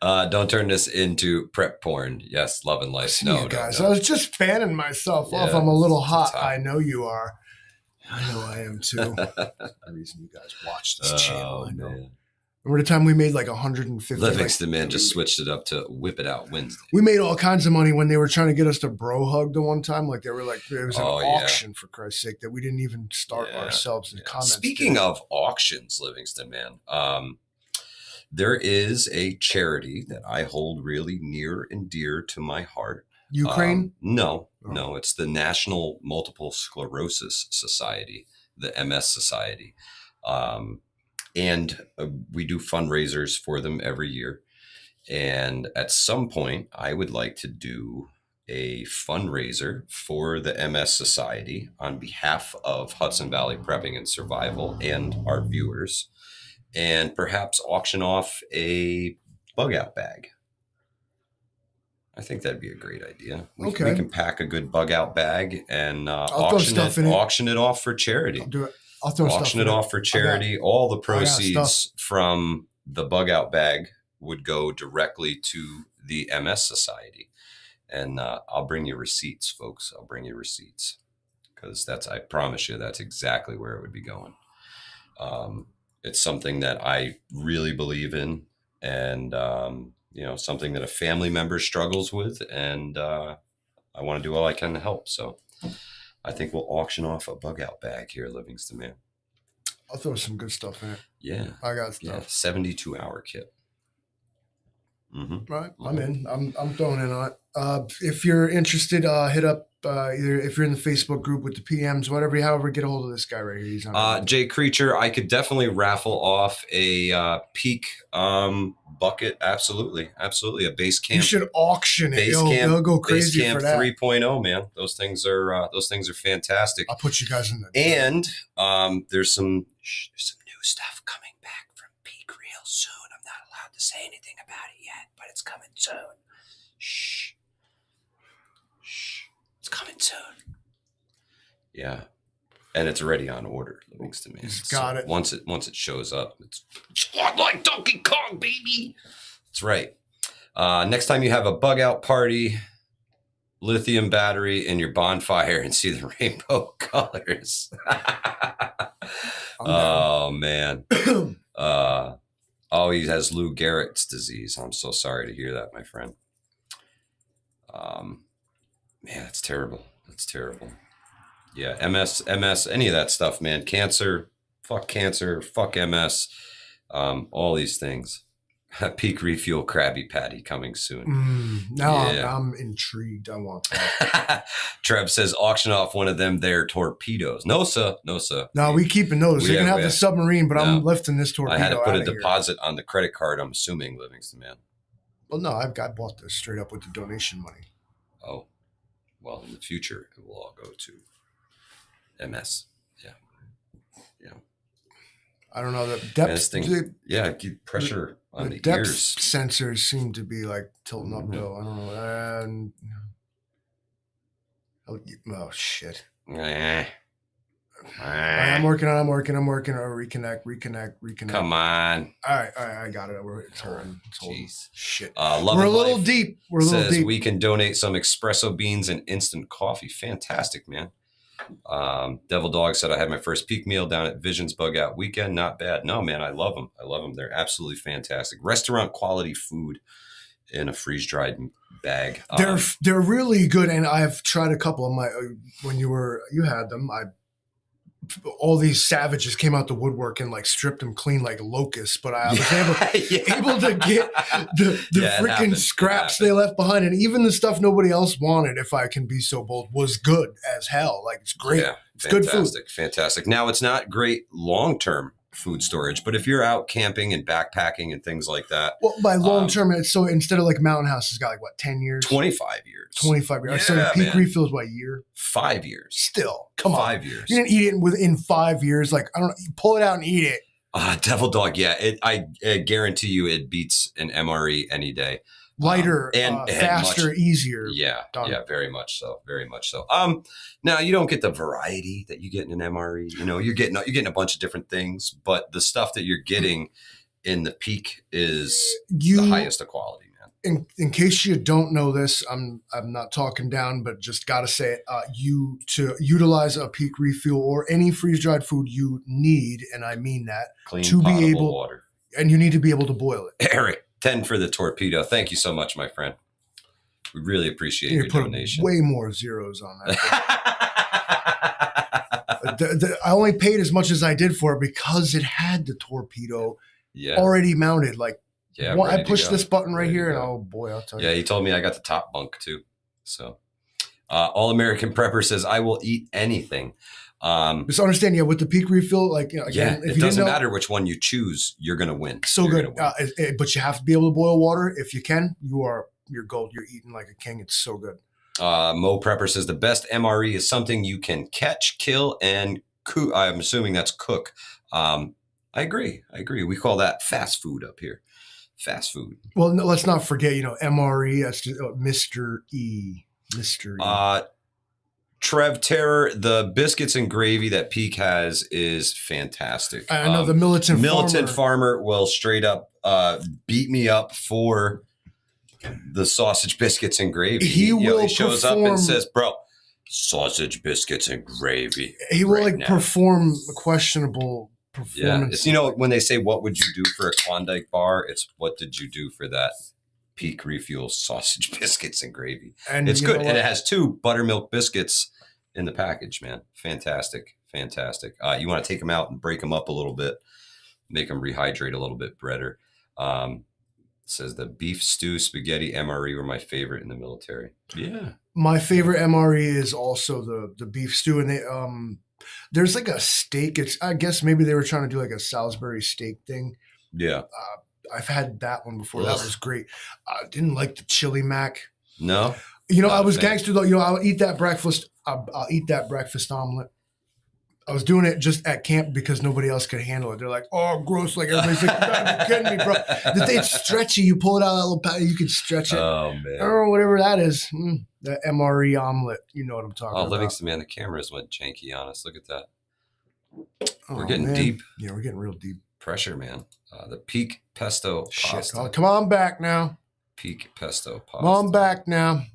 Don't turn this into prep porn. Yes, love and life. No, guys. No. I was just fanning myself off. I'm a little hot. I know you are. I know I am too. The reason you guys watch this channel, I know. Man. Remember the time we made like 150? Livingston man just switched it up to Whip It Out Wednesday. We made all kinds of money when they were trying to get us to bro hug the one time. Like they were like, it was an auction for Christ's sake that we didn't even start ourselves in comments. Speaking of auctions, Livingston man, there is a charity that I hold really near and dear to my heart. Ukraine? No, it's the National Multiple Sclerosis Society, the MS Society. And we do fundraisers for them every year. And at some point, I would like to do a fundraiser for the MS Society on behalf of Hudson Valley Prepping and Survival and our viewers, and perhaps auction off a bug out bag. I think that'd be a great idea. We can pack a good bug out bag and auction it off for charity. I'll do it. I'll throw auction it off for charity. All the proceeds from the bug out bag would go directly to the MS Society. And I'll bring you receipts, folks. I'll bring you receipts because I promise you, that's exactly where it would be going. It's something that I really believe in, and something that a family member struggles with, and I want to do all I can to help. So I think we'll auction off a bug out bag here, Livingston man. I'll throw some good stuff in it. Yeah. I got stuff. Yeah, 72-hour kit. Mm-hmm. Right. I'm in. I'm throwing in on it. If you're interested, hit up either if you're in the Facebook group with the PMs, however, get a hold of this guy right here. He's on Jay Creature, I could definitely raffle off a peak bucket. Absolutely. A base camp. You should auction it. They'll go crazy base camp for that. 3.0, man. Those things are fantastic. I'll put you guys in the And there's some new stuff coming back from Peak real soon. I'm not allowed to say anything about it yet, but it's coming soon. Shh. Shh. It's coming soon. Yeah. And it's already on order, Livingston, man. He's got it. Once it shows up, it's like Donkey Kong, baby. That's right. Next time you have a bug out party, lithium battery in your bonfire and see the rainbow colors. Oh, man. He has Lou Gehrig's disease. I'm so sorry to hear that, my friend. Man, that's terrible. That's terrible. Yeah, MS, any of that stuff, man. Cancer, fuck MS, all these things. Peak refuel Krabby Patty coming soon. Now I'm intrigued. I want that. Trev says auction off one of them there torpedoes. No, sir. No, we keeping those. You can have the submarine, but I'm lifting this torpedo. I had to put a deposit on the credit card, I'm assuming, Livingston, man. Well, no, I bought this straight up with the donation money. Oh, well, in the future, it will all go to MS. Yeah. I don't know. The depth keep pressure on the depth ears. Sensors seem to be like tilting up though. I don't know. Oh shit. I'm working. Reconnect. Come on. All right. I got it. It's holding. Jeez. Shit. We're a little deep. We can donate some espresso beans and instant coffee. Fantastic, man. Devil Dog said I had my first peak meal down at Vision's Bug Out Weekend. Not bad. No, man, I love them. They're absolutely fantastic. Restaurant quality food in a freeze dried bag. They're really good, and I've tried a couple of my. When you had them, all these savages came out the woodwork and like stripped them clean like locusts, but I was able to get the freaking scraps they left behind, and even the stuff nobody else wanted, if I can be so bold, was good as hell. Like it's great. Yeah, it's good food. Fantastic. Now it's not great long-term food storage, but if you're out camping and backpacking and things like that. Well, by long-term, it's so instead of like Mountain House has got like what, 10 years? 25 years. 25 years. Yeah, so the peak refills what, a year? 5 years. Still, come on. 5 years. You didn't eat it within 5 years. Like, I don't know, you pull it out and eat it. Devil Dog, yeah. I guarantee you it beats an MRE any day. Lighter, and faster, easier. Yeah, very much so. Now you don't get the variety that you get in an MRE. You know, you're getting a bunch of different things, but the stuff that you're getting in the peak is the highest of quality, man. In case you don't know this, I'm not talking down, but just gotta say it. You to utilize a peak refuel or any freeze dried food, you need, and I mean that, clean, to be able water, and you need to be able to boil it. Eric. 10 for the torpedo. Thank you so much, my friend. We really appreciate your donation. Way more zeros on that. I only paid as much as I did for it because it had the torpedo already mounted. Like, I pushed this button right here, and oh boy, I'll tell you. Yeah, he told me I got the top bunk too. So, All American Prepper says I will eat anything. Just understand, with the peak refill, like, again, it doesn't matter which one you choose, you're going to win. So good. But you have to be able to boil water. If you can, you're gold. You're eating like a king. It's so good. Mo Prepper says the best MRE is something you can catch, kill, and cook. I'm assuming that's cook. I agree. We call that fast food up here. Fast food. Well, no, let's not forget, MRE, that's just Mr. E. Trev Terror, the biscuits and gravy that Peak has is fantastic. I know the militant farmer will straight up beat me up for the sausage biscuits and gravy. He shows up and says, "Bro, sausage biscuits and gravy." He will perform questionable performance. Yeah, when they say, "What would you do for a Klondike bar?" It's what did you do for that Peak Refuel sausage biscuits and gravy. And it's good. And it has 2 buttermilk biscuits in the package, man. Fantastic. You want to take them out and break them up a little bit, make them rehydrate a little bit better. Says the beef stew spaghetti MRE were my favorite in the military. Yeah. My favorite MRE is also the beef stew. And they, there's like a steak. I guess maybe they were trying to do like a Salisbury steak thing. Yeah. I've had that one before. Ugh. That was great. I didn't like the chili mac. No. I was gangster though. I'll eat that breakfast. I'll eat that breakfast omelet. I was doing it just at camp because nobody else could handle it. They're like, "Oh, gross!" Like everybody's like, "You're kidding me, bro." It's stretchy. You pull it out of that little pack. You can stretch it. Oh man. Or whatever that is. The MRE omelet. You know what I'm talking about. Livingston, man, the cameras went janky on us. Look at that. We're Oh, getting man. deep. Yeah, we're getting real deep. Pressure, man. The peak pesto pasta. Oh, come on back now. Peak pesto pasta. Come on back now.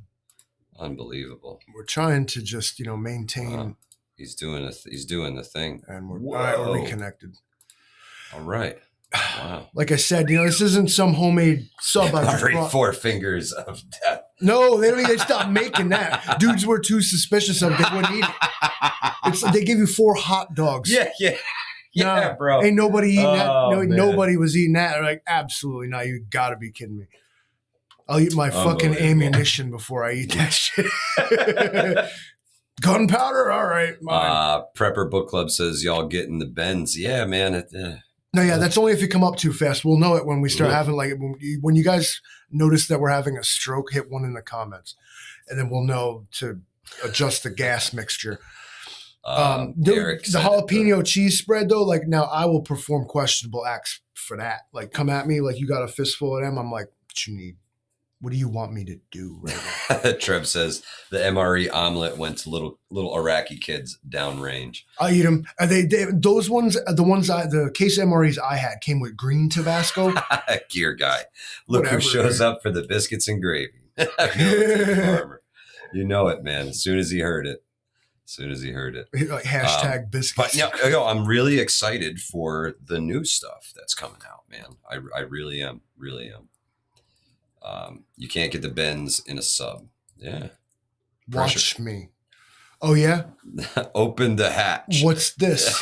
Unbelievable. We're trying to just, maintain. He's doing the thing. And we're reconnected. All right. Wow. Like I said, this isn't some homemade sub. Already 4 fingers of death. No, they stopped making that. Dudes were too suspicious of it. They wouldn't eat it. They give you 4 hot dogs. Yeah, bro. Ain't nobody eating that. No, man. nobody was eating that. They're like, absolutely not. You got to be kidding me. I'll eat my fucking ammunition before I eat that shit. Gunpowder? All right. Prepper Book Club says, y'all getting the bends. Yeah, man. No, yeah, that's only if you come up too fast. We'll know it when we start having, like, when you guys notice that we're having a stroke, hit 1 in the comments. And then we'll know to adjust the gas mixture. The jalapeno cheese spread, though, like, now I will perform questionable acts for that. Like, come at me like you got a fistful of them. I'm like, what you need? What do you want me to do right now? Trev says the MRE omelet went to little Iraqi kids downrange. I eat them. Those ones, the case of MREs I had came with green Tabasco. Gear guy. Look who shows up for the biscuits and gravy. Farmer. You know it, man. As soon as he heard it. Like hashtag biscuits. But I'm really excited for the new stuff that's coming out, man. I really am. You can't get the bends in a sub. Yeah. Watch me. Oh, yeah? Open the hatch. What's this?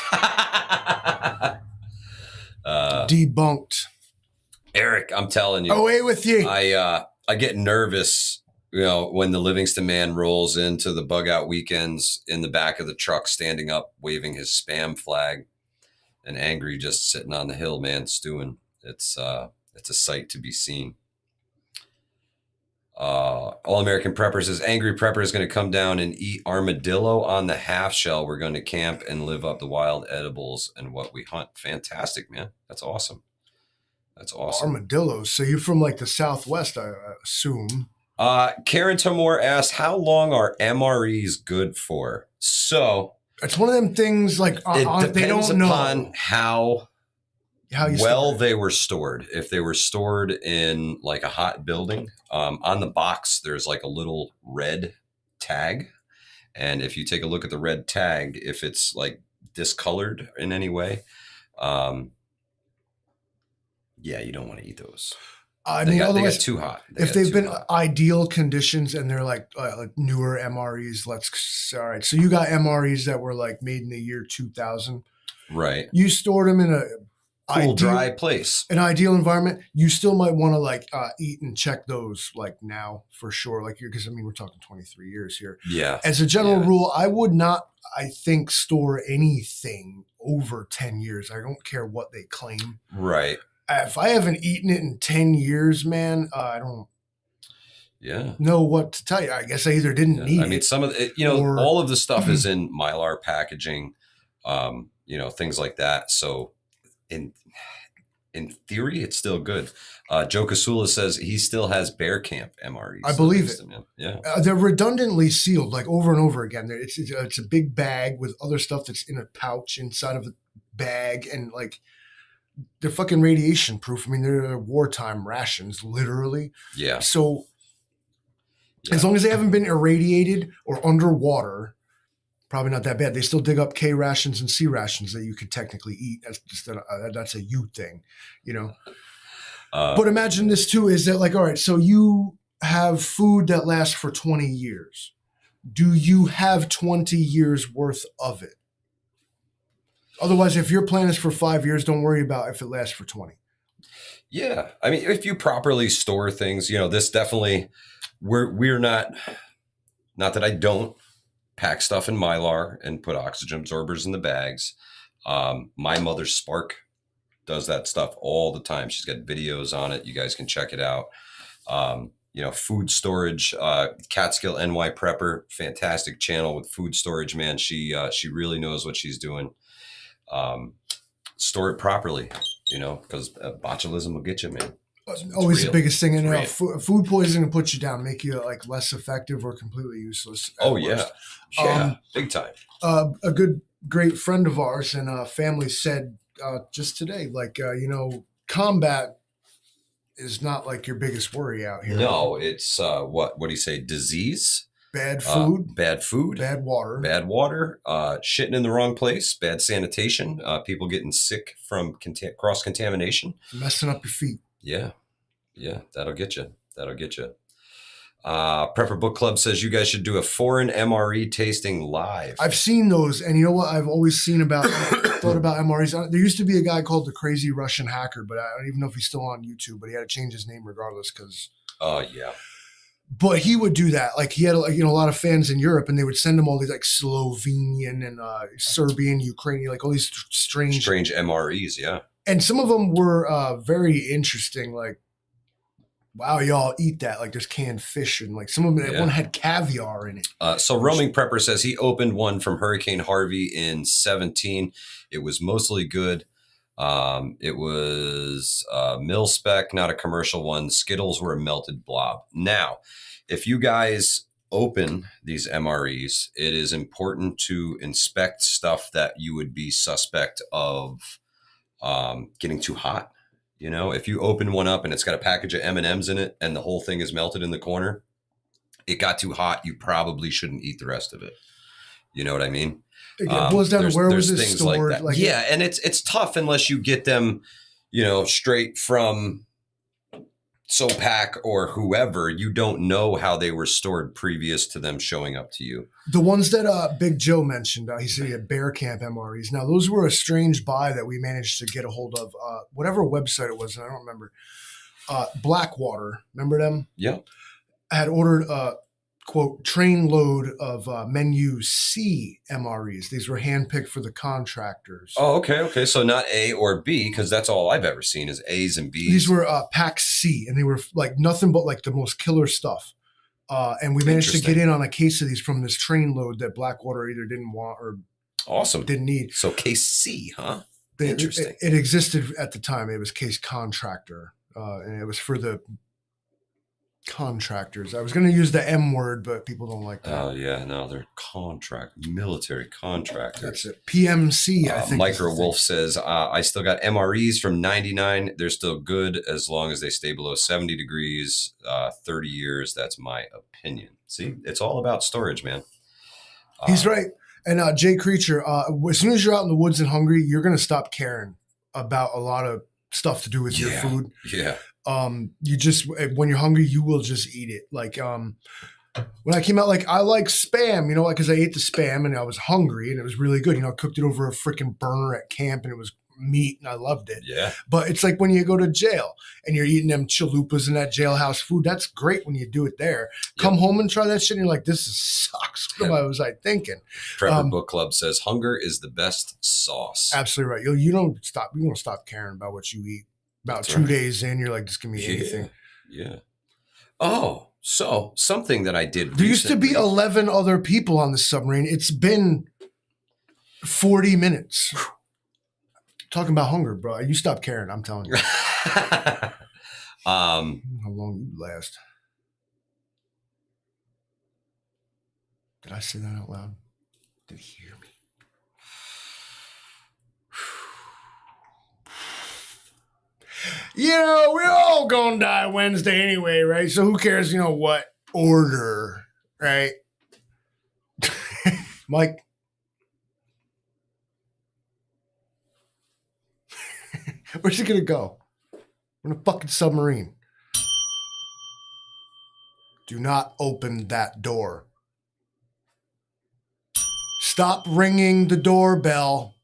Debunked. Eric, I'm telling you. Away with you. I get nervous, when the Livingston man rolls into the bug out weekends in the back of the truck, standing up, waving his spam flag, and angry, just sitting on the hill, man, stewing. It's a sight to be seen. All American Prepper says Angry Prepper is going to come down and eat armadillo on the half shell. We're going to camp and live up the wild edibles and what we hunt. Fantastic, man. That's awesome. Armadillos. So you're from like the Southwest, I assume. Karen Tomore asked, how long are MREs good for? So it's one of them things like they don't know upon how well they were stored. If they were stored in like a hot building, on the box, there's like a little red tag. And if you take a look at the red tag, if it's like discolored in any way, you don't want to eat those. They get too hot. If they've been ideal conditions and they're like newer MREs, all right. So you got MREs that were like made in the year 2000. Right. You stored them in a cool, dry place, an ideal environment. You still might want to eat and check those like now for sure. Like because we're talking 23 years here. Yeah. As a general rule, I would not, I think, store anything over 10 years. I don't care what they claim. Right. If I haven't eaten it in 10 years, man, I don't know what to tell you. I guess I either didn't need it. Some of it, all of the stuff is in Mylar packaging, things like that. So in theory, it's still good. Joe Casula says he still has Bear Camp MREs. I believe it. Yeah. They're redundantly sealed, like over and over again. It's a big bag with other stuff that's in a pouch inside of the bag, and like they're fucking radiation proof. They're wartime rations, literally. Yeah. So as long as they haven't been irradiated or underwater, probably not that bad. They still dig up K rations and C rations that you could technically eat. That's just that's a you thing, But imagine this too: is that all right? So you have food that lasts for 20 years. Do you have 20 years worth of it? Otherwise, if your plan is for 5 years, don't worry about if it lasts for 20. Yeah. If you properly store things, this definitely, we're not that I don't pack stuff in Mylar and put oxygen absorbers in the bags. My mother's Spark does that stuff all the time. She's got videos on it. You guys can check it out. Food storage, Catskill NY Prepper, fantastic channel with food storage, man. She really knows what she's doing. Store it properly, because botulism will get you, man. always the biggest thing. And food poisoning will put you down, make you like less effective or completely useless. Oh yeah, big time. A great friend of ours and family said just today, like combat is not like your biggest worry out here. No, it's what do you say? Disease, bad food, bad water, shitting in the wrong place, bad sanitation, people getting sick from cross contamination, messing up your feet. Yeah, that'll get you. Prepper Book Club says you guys should do a foreign MRE tasting live. I've seen those, and you know what? I've always seen thought about MREs. There used to be a guy called the Crazy Russian Hacker, but I don't even know if he's still on YouTube. But he had to change his name regardless because. Oh yeah. But he would do that. Like he had, a lot of fans in Europe, and they would send him all these like Slovenian and Serbian, Ukrainian, like all these strange MREs. Yeah. And some of them were very interesting. Like, wow, y'all eat that? Like there's canned fish and like some of them. One had caviar in it. So Roaming Prepper says he opened one from Hurricane Harvey in 2017. It was mostly good. It was mil spec, not a commercial one. Skittles were a melted blob. Now, if you guys open these MREs, it is important to inspect stuff that you would be suspect of getting too hot. If you open one up and it's got a package of M&Ms in it and the whole thing is melted in the corner, it got too hot. You probably shouldn't eat the rest of it. You know what I mean? It boils down to where was it stored? Like and it's tough unless you get them, straight from SOPAC or whoever. You don't know how they were stored previous to them showing up to you. The ones that Big Joe mentioned, he said he had Bear Camp MREs. Now, those were a strange buy that we managed to get a hold of. Whatever website it was, and I don't remember. Blackwater, remember them? Yeah. I had ordered quote, train load of menu C MREs. These were handpicked for the contractors. Oh, okay. So not A or B, because that's all I've ever seen is A's and B's. These were pack C, and they were like nothing but like the most killer stuff. And we managed to get in on a case of these from this train load that Blackwater either didn't want or didn't need. So case C, huh? Interesting. It existed at the time. It was case contractor, and it was for the contractors. I was going to use the M word, but people don't like that. Oh yeah, no, they're military contractors. That's it. PMC, I think. Micro Wolf says, I still got MREs from 99. They're still good as long as they stay below 70 degrees, 30 years. That's my opinion. See, it's all about storage, man. He's right. And Jay Creature, as soon as you're out in the woods and hungry, you're going to stop caring about a lot of stuff to do with your food. Yeah. You just, when you're hungry, you will just eat it. Like, when I came out, like, I like Spam, because I ate the Spam and I was hungry and it was really good. I cooked it over a freaking burner at camp and it was meat and I loved it. Yeah. But it's like when you go to jail and you're eating them chalupas and that jailhouse food, that's great when you do it there. Come home and try that shit and you're like, this sucks. What was I thinking? Prepper Book Club says hunger is the best sauce. Absolutely right. You don't stop caring about what you eat. About That's 2 days in, you're like, just give me anything. Yeah. Oh, so something that I did There used to be 11 other people on the submarine. It's been 40 minutes. Talking about hunger, bro. You stop caring, I'm telling you. How long you last? Did I say that out loud? Did he hear me? We're all gonna die Wednesday anyway, right? So who cares, what order, right? Mike? Where's he gonna go? We're in a fucking submarine. Do not open that door. Stop ringing the doorbell.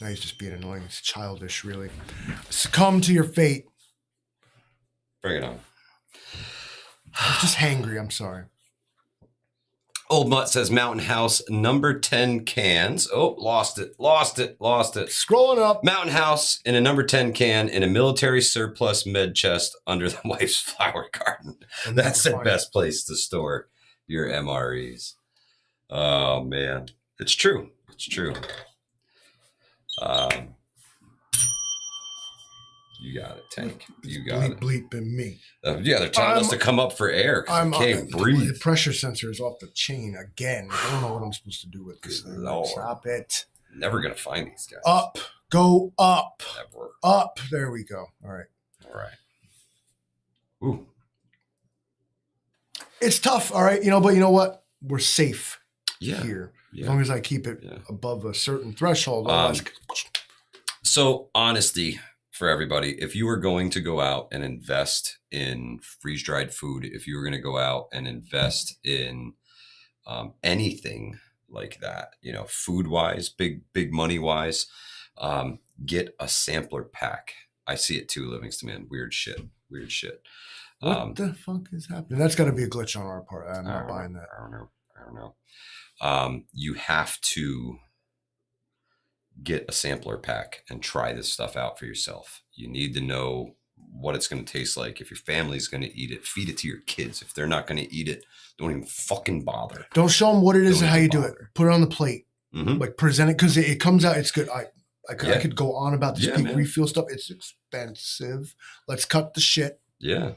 No, he's just being annoying. It's childish, really. Succumb to your fate. Bring it on. I'm just hangry. I'm sorry. Old Mutt says Mountain House number 10 cans. Oh, lost it. Scrolling up. Mountain House in a number 10 can in a military surplus med chest under the wife's flower garden. That's the best place to store your MREs. Oh, man. It's true. You got it, Tank. You got it. Bleeping me. Yeah, they're telling us to come up for air because I can't breathe. The pressure sensor is off the chain again. I don't know what I'm supposed to do with this thing. Lord. Stop it. Never going to find these guys. Up. Go up. Never. Up. There we go. All right. All right. Ooh. It's tough. All right. But you know what? We're safe here. Yeah. As long as I keep it above a certain threshold. So honesty for everybody. If you were going to go out and invest in freeze-dried food, if you were going to go out and invest in anything like that, food-wise, big money-wise, get a sampler pack. I see it too, Livingston, man. Weird shit. What the fuck is happening? That's got to be a glitch on our part. I'm not buying that. I don't know. You have to get a sampler pack and try this stuff out for yourself. You need to know what it's going to taste like. If your family's going to eat it, feed it to your kids. If they're not going to eat it, don't even fucking bother. Don't show them what it is and how you do it. Put it on the plate. Mm-hmm. Like present it because it comes out. It's good. I could go on about this peak refuel stuff. It's expensive. Let's cut the shit. Yeah.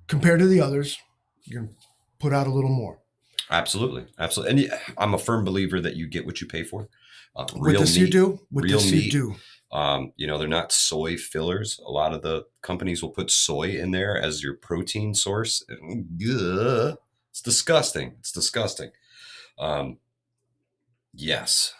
Compared to the others, you can put out a little more. Absolutely. And I'm a firm believer that you get what you pay for. Real meat, you do. Real meat. They're not soy fillers. A lot of the companies will put soy in there as your protein source. It's disgusting. Yes.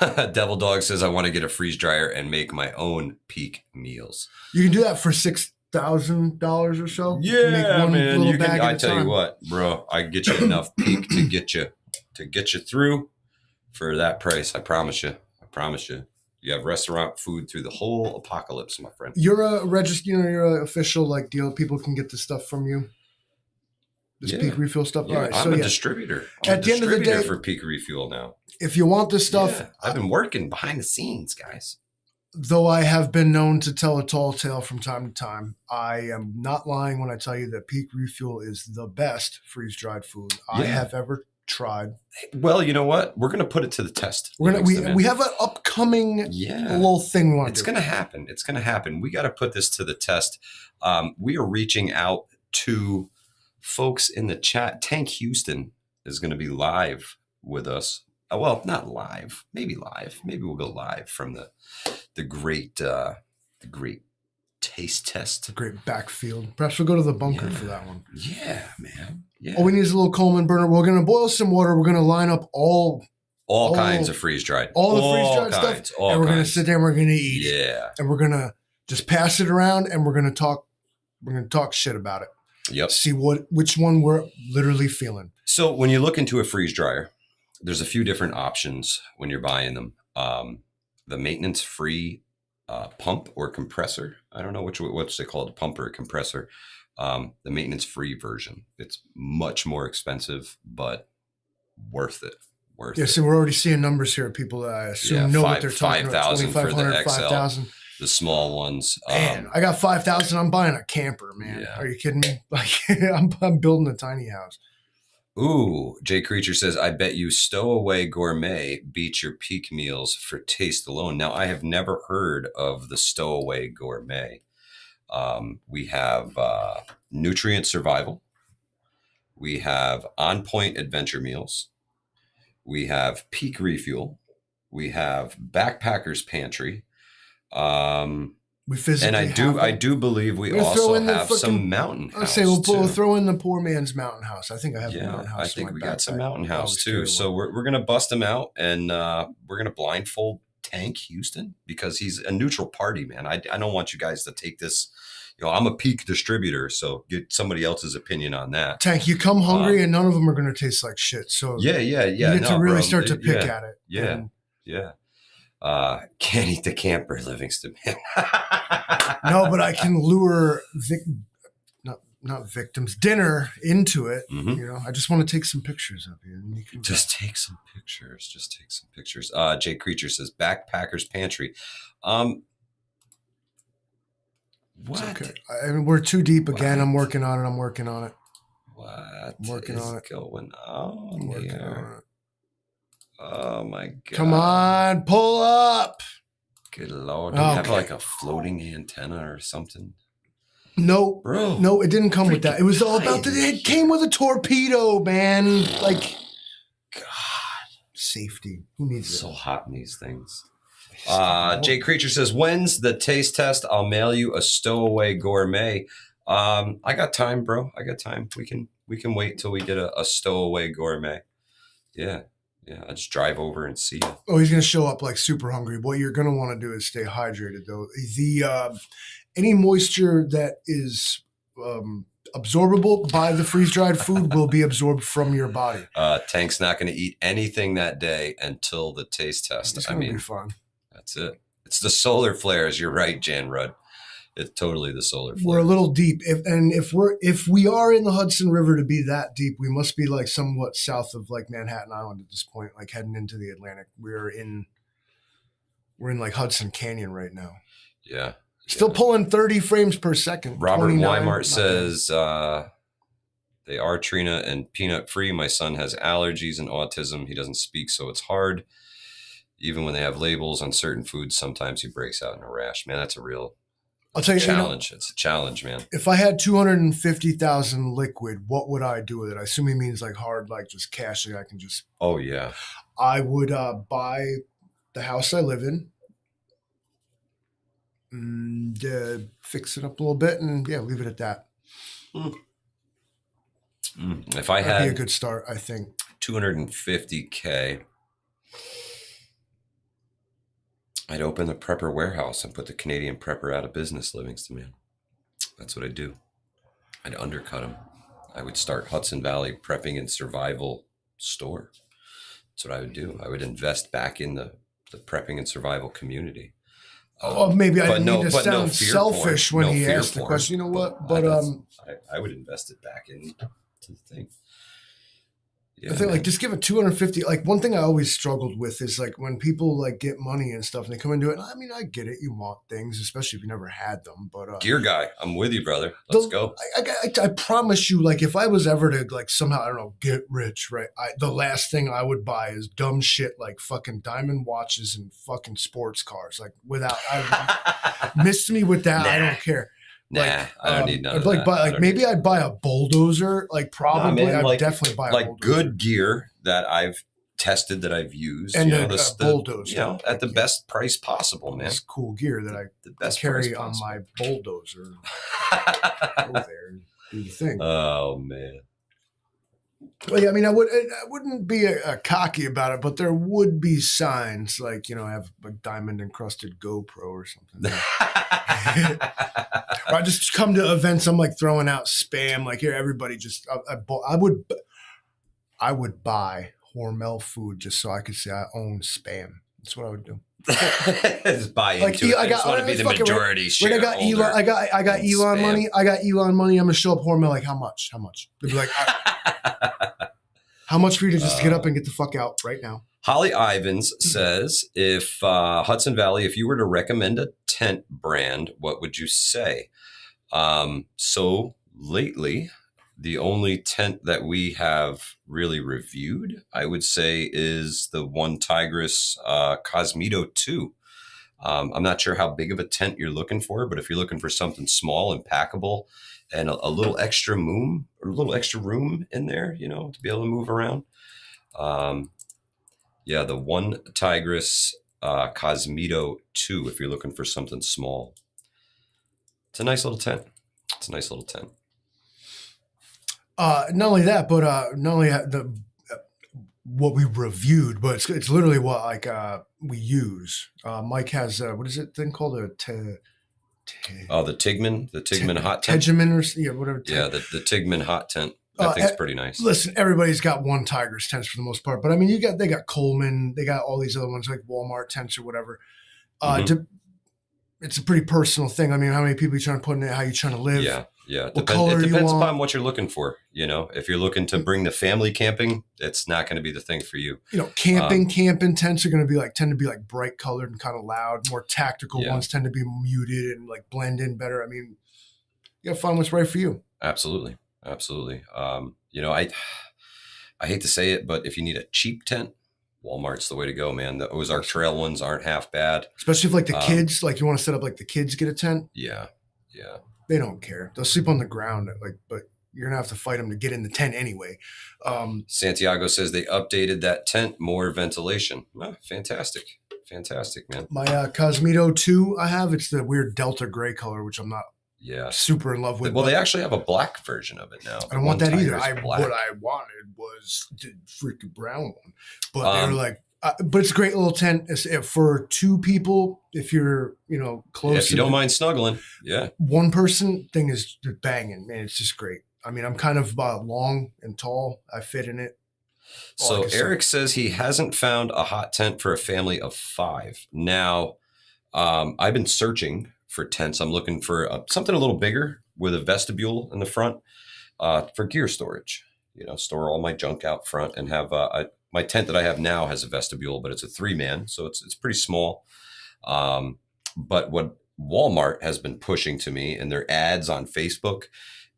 Devil Dog says, I want to get a freeze dryer and make my own peak meals. You can do that for $6,000 or so. Yeah, man. I tell you what, bro, I can get you enough peak to get you through for that price. I promise you. You have restaurant food through the whole apocalypse, my friend. You're a registered, you're an official deal. People can get this stuff from you. This peak refuel stuff. Yeah, all right, I'm a distributor. At the end of the day, for peak refuel now. If you want this stuff, I've been working behind the scenes, guys. Though I have been known to tell a tall tale from time to time, I am not lying when I tell you that peak refuel is the best freeze-dried food I have ever tried. Well, you know what? We're going to put it to the test. We have an upcoming little thing we want to do. It's going to happen. We got to put this to the test. We are reaching out to folks in the chat. Tank Houston is going to be live with us. Well, not live. Maybe live. Maybe we'll go live from the great taste test. The great backfield. Perhaps we'll go to the bunker for that one. Yeah, man. Yeah. All we need is a little Coleman burner. We're going to boil some water. We're going to line up all kinds of freeze-dried. All the freeze-dried stuff. And we're going to sit there and we're going to eat it. And we're going to just pass it around and we're going to talk shit about it. Yep. See which one we're literally feeling. So when you look into a freeze dryer, there's a few different options when you're buying them. The maintenance-free pump or compressor. I don't know what's they called, a pump or a compressor. The maintenance-free version. It's much more expensive, but worth it. So we're already seeing numbers here. People that I assume know what they're talking about. 5,000 for the XL. 5,000. The small ones. Man, I got 5,000. I'm buying a camper, man. Yeah. Are you kidding me? Like I'm building a tiny house. Ooh, Jay Creature says, I bet you Stowaway Gourmet beats your peak meals for taste alone. Now, I have never heard of the Stowaway Gourmet. We have Nutrient Survival. We have On Point Adventure Meals. We have Peak Refuel. We have Backpacker's Pantry. We physically I do believe we also have some Mountain House. I say we'll throw in the poor man's Mountain House. I think I have a Mountain House. I think we got some Mountain House too. So we're gonna bust them out and we're gonna blindfold Tank Houston because he's a neutral party, man. I don't want you guys to take this. I'm a peak distributor, so get somebody else's opinion on that. Tank, you come hungry and none of them are gonna taste like shit. So you get to really start to pick at it. Yeah. Can't eat the camper, Livingston, man. No, but I can lure not victims, dinner into it. Mm-hmm. I just want to take some pictures of you. And you can take some pictures. Jay Creature says Backpacker's Pantry. What? Okay. I mean, we're too deep again. I'm working on it. What? I'm working on it. Going on here? Oh my God. Come on, pull up. Good Lord. Do you have like a floating antenna or something? No, bro. No, it didn't come with that. It was all about it came with a torpedo, man. Like, God, safety. Who needs it? So hot in these things. Jay Creature says, when's the taste test? I'll mail you a stowaway gourmet. I got time, bro. I got time. We can wait till we get a stowaway gourmet. Yeah. I just drive over and see you. Oh, he's gonna show up like super hungry. What you're gonna want to do is stay hydrated, though. The any moisture that is absorbable by the freeze-dried food will be absorbed from your body. Tank's not going to eat anything that day until the taste test. It's gonna be fun. That's it. It's the solar flares. You're right, Jan Rudd. It's totally the solar flares. We're a little deep. If we are in the Hudson River to be that deep, we must be like somewhat south of like Manhattan Island at this point, like heading into the Atlantic. We're in like Hudson Canyon right now. Yeah. Still pulling 30 frames per second. Robert Weimart says, they are Trina and peanut free. My son has allergies and autism. He doesn't speak, so it's hard. Even when they have labels on certain foods, sometimes he breaks out in a rash. Man, that's a real challenge. It's a challenge, man. If I had 250,000 liquid, what would I do with it? I assume he means like hard, like just cash that I can just. Oh, yeah. I would buy the house I live in. And fix it up a little bit and leave it at that. If I That'd be a good start, I think. 250K, I'd open the prepper warehouse and put the Canadian prepper out of business, Livingston, man. That's what I'd do. I'd undercut them. I would start Hudson Valley prepping and survival store. That's what I would do. I would invest back in the prepping and survival community. Maybe I didn't mean to sound selfish when he asked the question. You know what? But I would invest it back into the thing. Yeah, I think like just give it 250. Like one thing I always struggled with is like when people like get money and stuff and they come and do it. I mean, I get it. You want things, especially if you never had them. But gear guy, I'm with you, brother. Let's go. I promise you, like if I was ever to like somehow, I don't know, get rich, right? The last thing I would buy is dumb shit like fucking diamond watches and fucking sports cars. Like miss me with that. Nah. I don't care. Nah, I don't need none of that. Maybe I'd buy a bulldozer. Like probably, I'd definitely buy a bulldozer. Like good gear that I've tested, that I've used, and a bulldozer, at the best price possible, man. It's cool gear that I carry on my bulldozer. Go there and do the thing. Oh man. Well, yeah, I mean, I wouldn't be cocky about it, but there would be signs like, I have a diamond encrusted GoPro or something. Or I just come to events, I'm like throwing out spam, like here, everybody just, I would buy Hormel food just so I could say I own spam. That's what I would do. Just buy into it. I just want to be the majority shareholder. I got Elon money. I got Elon money. I'm gonna show up Hormel. Like how much? They'd be like, how much for you to just get up and get the fuck out right now? Holly Ivins says, if Hudson Valley, if you were to recommend a tent brand, what would you say? So lately, the only tent that we have really reviewed, I would say, is the One Tigress Cosmito 2. I'm not sure how big of a tent you're looking for, but if you're looking for something small and packable and a little extra room in there, to be able to move around. The One Tigress Cosmito 2, if you're looking for something small. It's a nice little tent. Not only that, but not only what we reviewed, but it's literally what we use. Mike has what is it thing called the Tigman hot tent. Tegeman or whatever. Yeah, the Tigman hot tent. That thing's pretty nice. Listen, everybody's got One Tigress tents for the most part, but I mean, they got Coleman, they got all these other ones like Walmart tents or whatever. It's a pretty personal thing. I mean, how many people are you trying to put in it? How you trying to live? Yeah. It depends upon what you're looking for. If you're looking to bring the family camping, it's not going to be the thing for you. Camping tents are going to tend to be like bright colored and kind of loud. More tactical ones tend to be muted and like blend in better. I mean, you got to find what's right for you. Absolutely. I hate to say it, but if you need a cheap tent, Walmart's the way to go, man. The Ozark Trail ones aren't half bad. Especially if like the kids, like you want to set up like the kids get a tent. Yeah. They don't care. They'll sleep on the ground, like, but you're gonna have to fight them to get in the tent anyway. Santiago says they updated that tent, more ventilation. Oh, fantastic, man. My Cosmito 2 I have, it's the weird Delta gray color, which I'm not super in love with. Well, they actually have a black version of it now. I don't want that either. What I wanted was the freaking brown one, but they were like, but it's a great little tent for 2 people. If you're, close. Yeah, if you don't mind snuggling. Yeah. One person thing is banging, man. It's just great. I mean, I'm kind of long and tall. I fit in it. So Eric says he hasn't found a hot tent for a family of 5. Now, I've been searching for tents. I'm looking for something a little bigger with a vestibule in the front for gear storage. Store all my junk out front and have my tent that I have now has a vestibule, but it's a 3-man, so it's pretty small. But what Walmart has been pushing to me in their ads on Facebook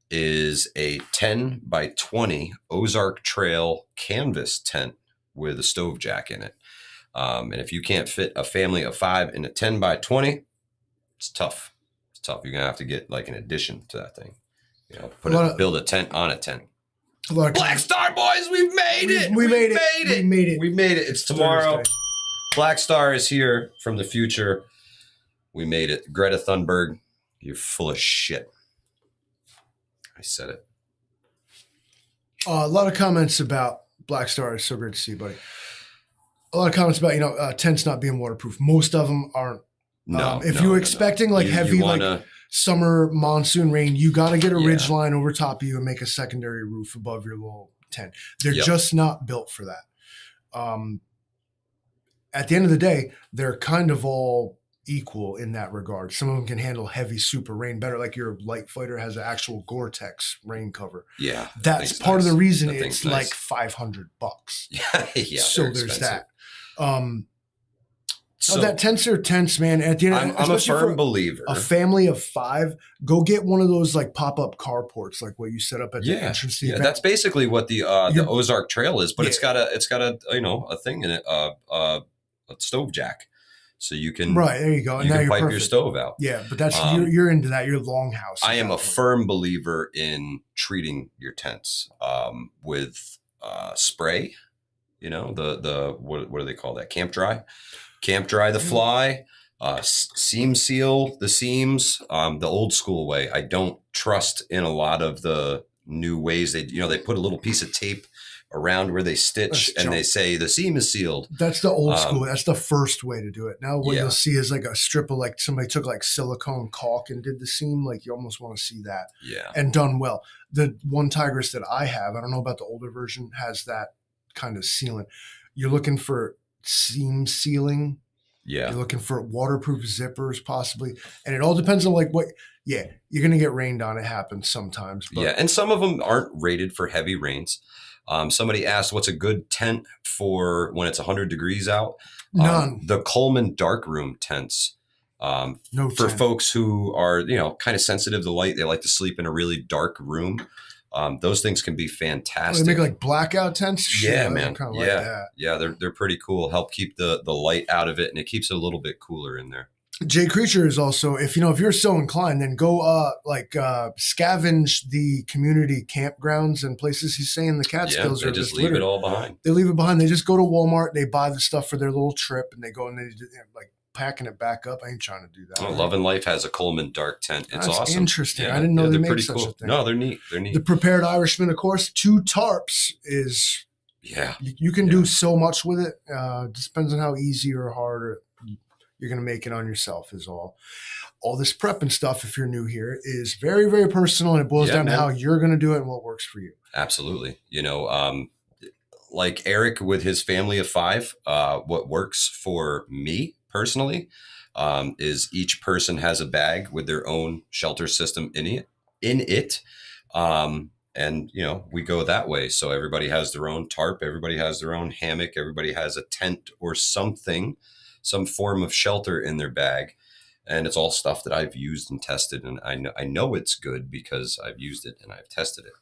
is a 10 by 20 Ozark Trail canvas tent with a stove jack in it. And if you can't fit a family of 5 in a 10 by 20, it's tough. You're going to have to get like an addition to that thing. Build a tent on a tent. Black Star boys, we've made it. We made it. It's tomorrow. Thursday. Black Star is here from the future. We made it. Greta Thunberg, you're full of shit. I said it. A lot of comments about Black Star. It's so great to see you, buddy. A lot of comments about, tents not being waterproof. Most of them aren't. If you're expecting heavy, like summer monsoon rain, you got to get a ridge line over top of you and make a secondary roof above your little tent. They're just not built for that. At the end of the day, they're kind of all equal in that regard. Some of them can handle heavy super rain better. Like your light fighter has an actual Gore-Tex rain cover. Yeah. That's part of the reason it's like $500. Yeah. So there's that. So that tents are tents, man. At the end, I'm a firm believer. A family of 5, go get one of those like pop-up carports, like what you set up at the entrance to the event. That's basically what the Ozark Trail is, but it's got a thing in it, a stove jack, so you can there you go. You can pipe your stove out. Yeah, but that's you're into that. You're longhouse. I am a firm believer in treating your tents with spray. The what do they call that? Camp dry the fly, seam seal the seams, the old school way. I don't trust in a lot of the new ways. They put a little piece of tape around where they stitch and they say the seam is sealed. That's the old school. That's the first way to do it. Now what you'll see is like a strip of like somebody took like silicone caulk and did the seam. Like you almost want to see that. Yeah. And done well. The one Tigris that I have, I don't know about the older version, has that kind of sealant. You're looking for seam sealing. Yeah. You're looking for waterproof zippers possibly. And it all depends on you're going to get rained on. It happens sometimes. But. Yeah. And some of them aren't rated for heavy rains. Somebody asked what's a good tent for when it's 100 degrees out. None. The Coleman darkroom tents. For folks who are, kind of sensitive to light, they like to sleep in a really dark room. Those things can be fantastic. They make like blackout tents. Yeah, man. They're pretty cool. Help keep the light out of it, and it keeps it a little bit cooler in there. Jay Creature is also, if you're so inclined, then go scavenge the community campgrounds and places. He's saying the Catskills they just leave it all behind. They leave it behind. They just go to Walmart. They buy the stuff for their little trip, and they go and they packing it back up. I ain't trying to do that. Love and Life has a Coleman dark tent. It's awesome. Interesting. Yeah, I didn't know they made such a thing. No, they're neat. The Prepared Irishman, of course, 2 tarps is. Yeah. You can do so much with it. Just depends on how easy or hard you're going to make it on yourself is all. All this prep and stuff, if you're new here, is very, very personal, and it boils down to how you're going to do it and what works for you. Absolutely. Like Eric with his family of 5, what works for me personally is each person has a bag with their own shelter system in it. And, we go that way. So everybody has their own tarp. Everybody has their own hammock. Everybody has a tent or something, some form of shelter in their bag. And it's all stuff that I've used and tested. And I know it's good because I've used it and I've tested it.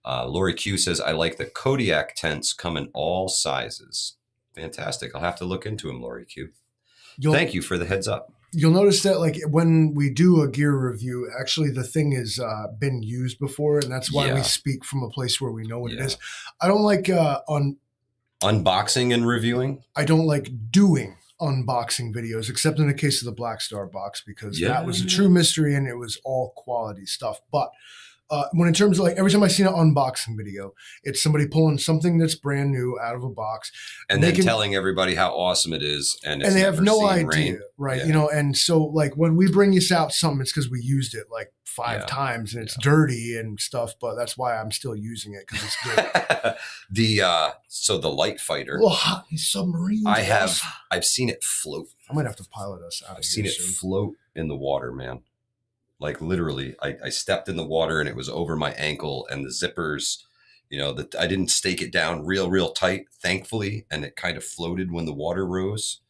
Lori Q says, I like the Kodiak tents, come in all sizes. Fantastic. I'll have to look into him, Lori Q. Thank you for the heads up. You'll notice that like when we do a gear review, actually the thing has been used before, and that's why we speak from a place where we know what it is. I don't like unboxing and reviewing. I don't like doing unboxing videos, except in the case of the Black Star box, because that was a true mystery and it was all quality stuff. But when in terms of like every time I see an unboxing video, it's somebody pulling something that's brand new out of a box and then telling everybody how awesome it is, and they have no idea, right? Yeah. You know, and so like when we bring you out something, it's because we used it like 5 times and it's dirty and stuff, but that's why I'm still using it, because it's good. So the light fighter, these submarines. I've seen it float. I might have to pilot us out. I've seen it float in the water, man. Like literally, I stepped in the water and it was over my ankle, and the zippers, you know, that I didn't stake it down real tight, thankfully, and it kind of floated when the water rose.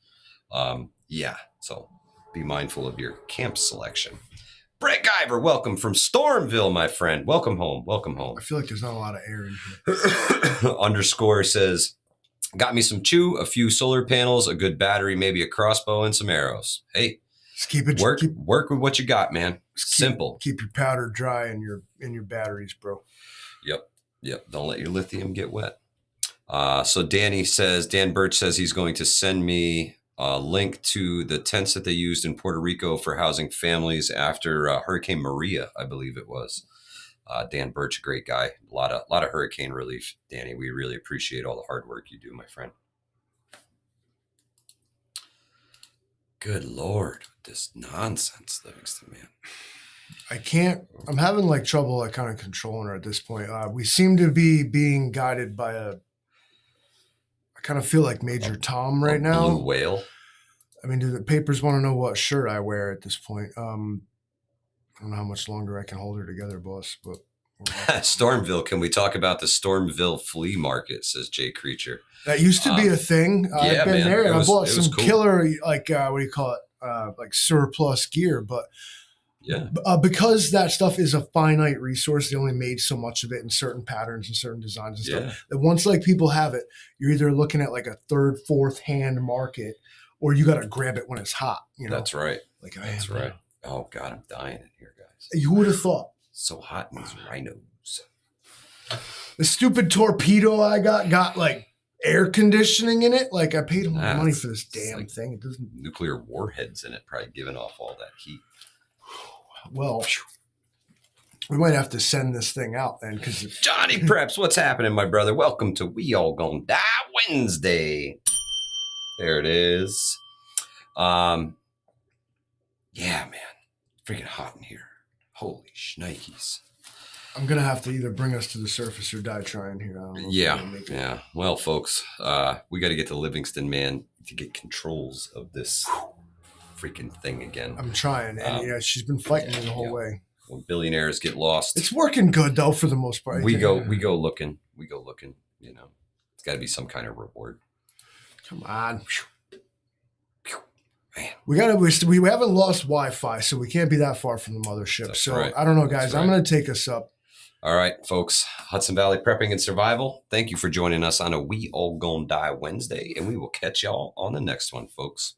So be mindful of your camp selection. Brett Guyver, welcome from Stormville, my friend. Welcome home. Welcome home. I feel like there's not a lot of air in here. Underscore says, got me some chew, a few solar panels, a good battery, maybe a crossbow, and some arrows. Hey. Just keep it work with what you got, man. Simple. Keep your powder dry in your batteries, bro. Yep. Don't let your lithium get wet. So Dan Birch says he's going to send me a link to the tents that they used in Puerto Rico for housing families after Hurricane Maria, I believe it was. Dan Birch, a great guy. A lot of hurricane relief, Danny. We really appreciate all the hard work you do, my friend. Good Lord, this nonsense, Livingston, man. I'm having like trouble like kind of controlling her at this point. We seem to be being guided by I kind of feel like Major Tom right now. Blue whale. I mean, do the papers want to know what shirt I wear at this point? I don't know how much longer I can hold her together, boss, but. Stormville, can we talk about the Stormville flea market, says Jay Creature. That used to be a thing. I've been there and I bought some cool. killer, like, what do you call it? Like surplus gear. But because that stuff is a finite resource, they only made so much of it in certain patterns and certain designs and stuff. That once like people have it, you're either looking at like a third, fourth hand market, or you got to grab it when it's hot. You know, that's right. Like that's right. Oh God, I'm dying in here, guys. You would have thought. So hot in these rhinos. The stupid torpedo I got like air conditioning in it. Like I paid a lot of money for this damn thing. It doesn't. Nuclear warheads in it, probably giving off all that heat. Well, we might have to send this thing out then, because Johnny Preps, what's happening, my brother? Welcome to We All Gonna Die Wednesday. There it is. Yeah, man, freaking hot in here. Holy shnikes. I'm going to have to either bring us to the surface or die trying here. I don't know yeah. Well, folks, we got to get to Livingston, man, to get controls of this freaking thing again. I'm trying. And she's been fighting me the whole way. When billionaires get lost. It's working good, though, for the most part. We go looking, you know. It's got to be some kind of reward. Come on. Man. We haven't lost Wi-Fi, so we can't be that far from the mothership. That's so right. I don't know, guys. I'm going to take us up. All right, folks. Hudson Valley Prepping and Survival. Thank you for joining us on a We All Gonna Die Wednesday, and we will catch y'all on the next one, folks.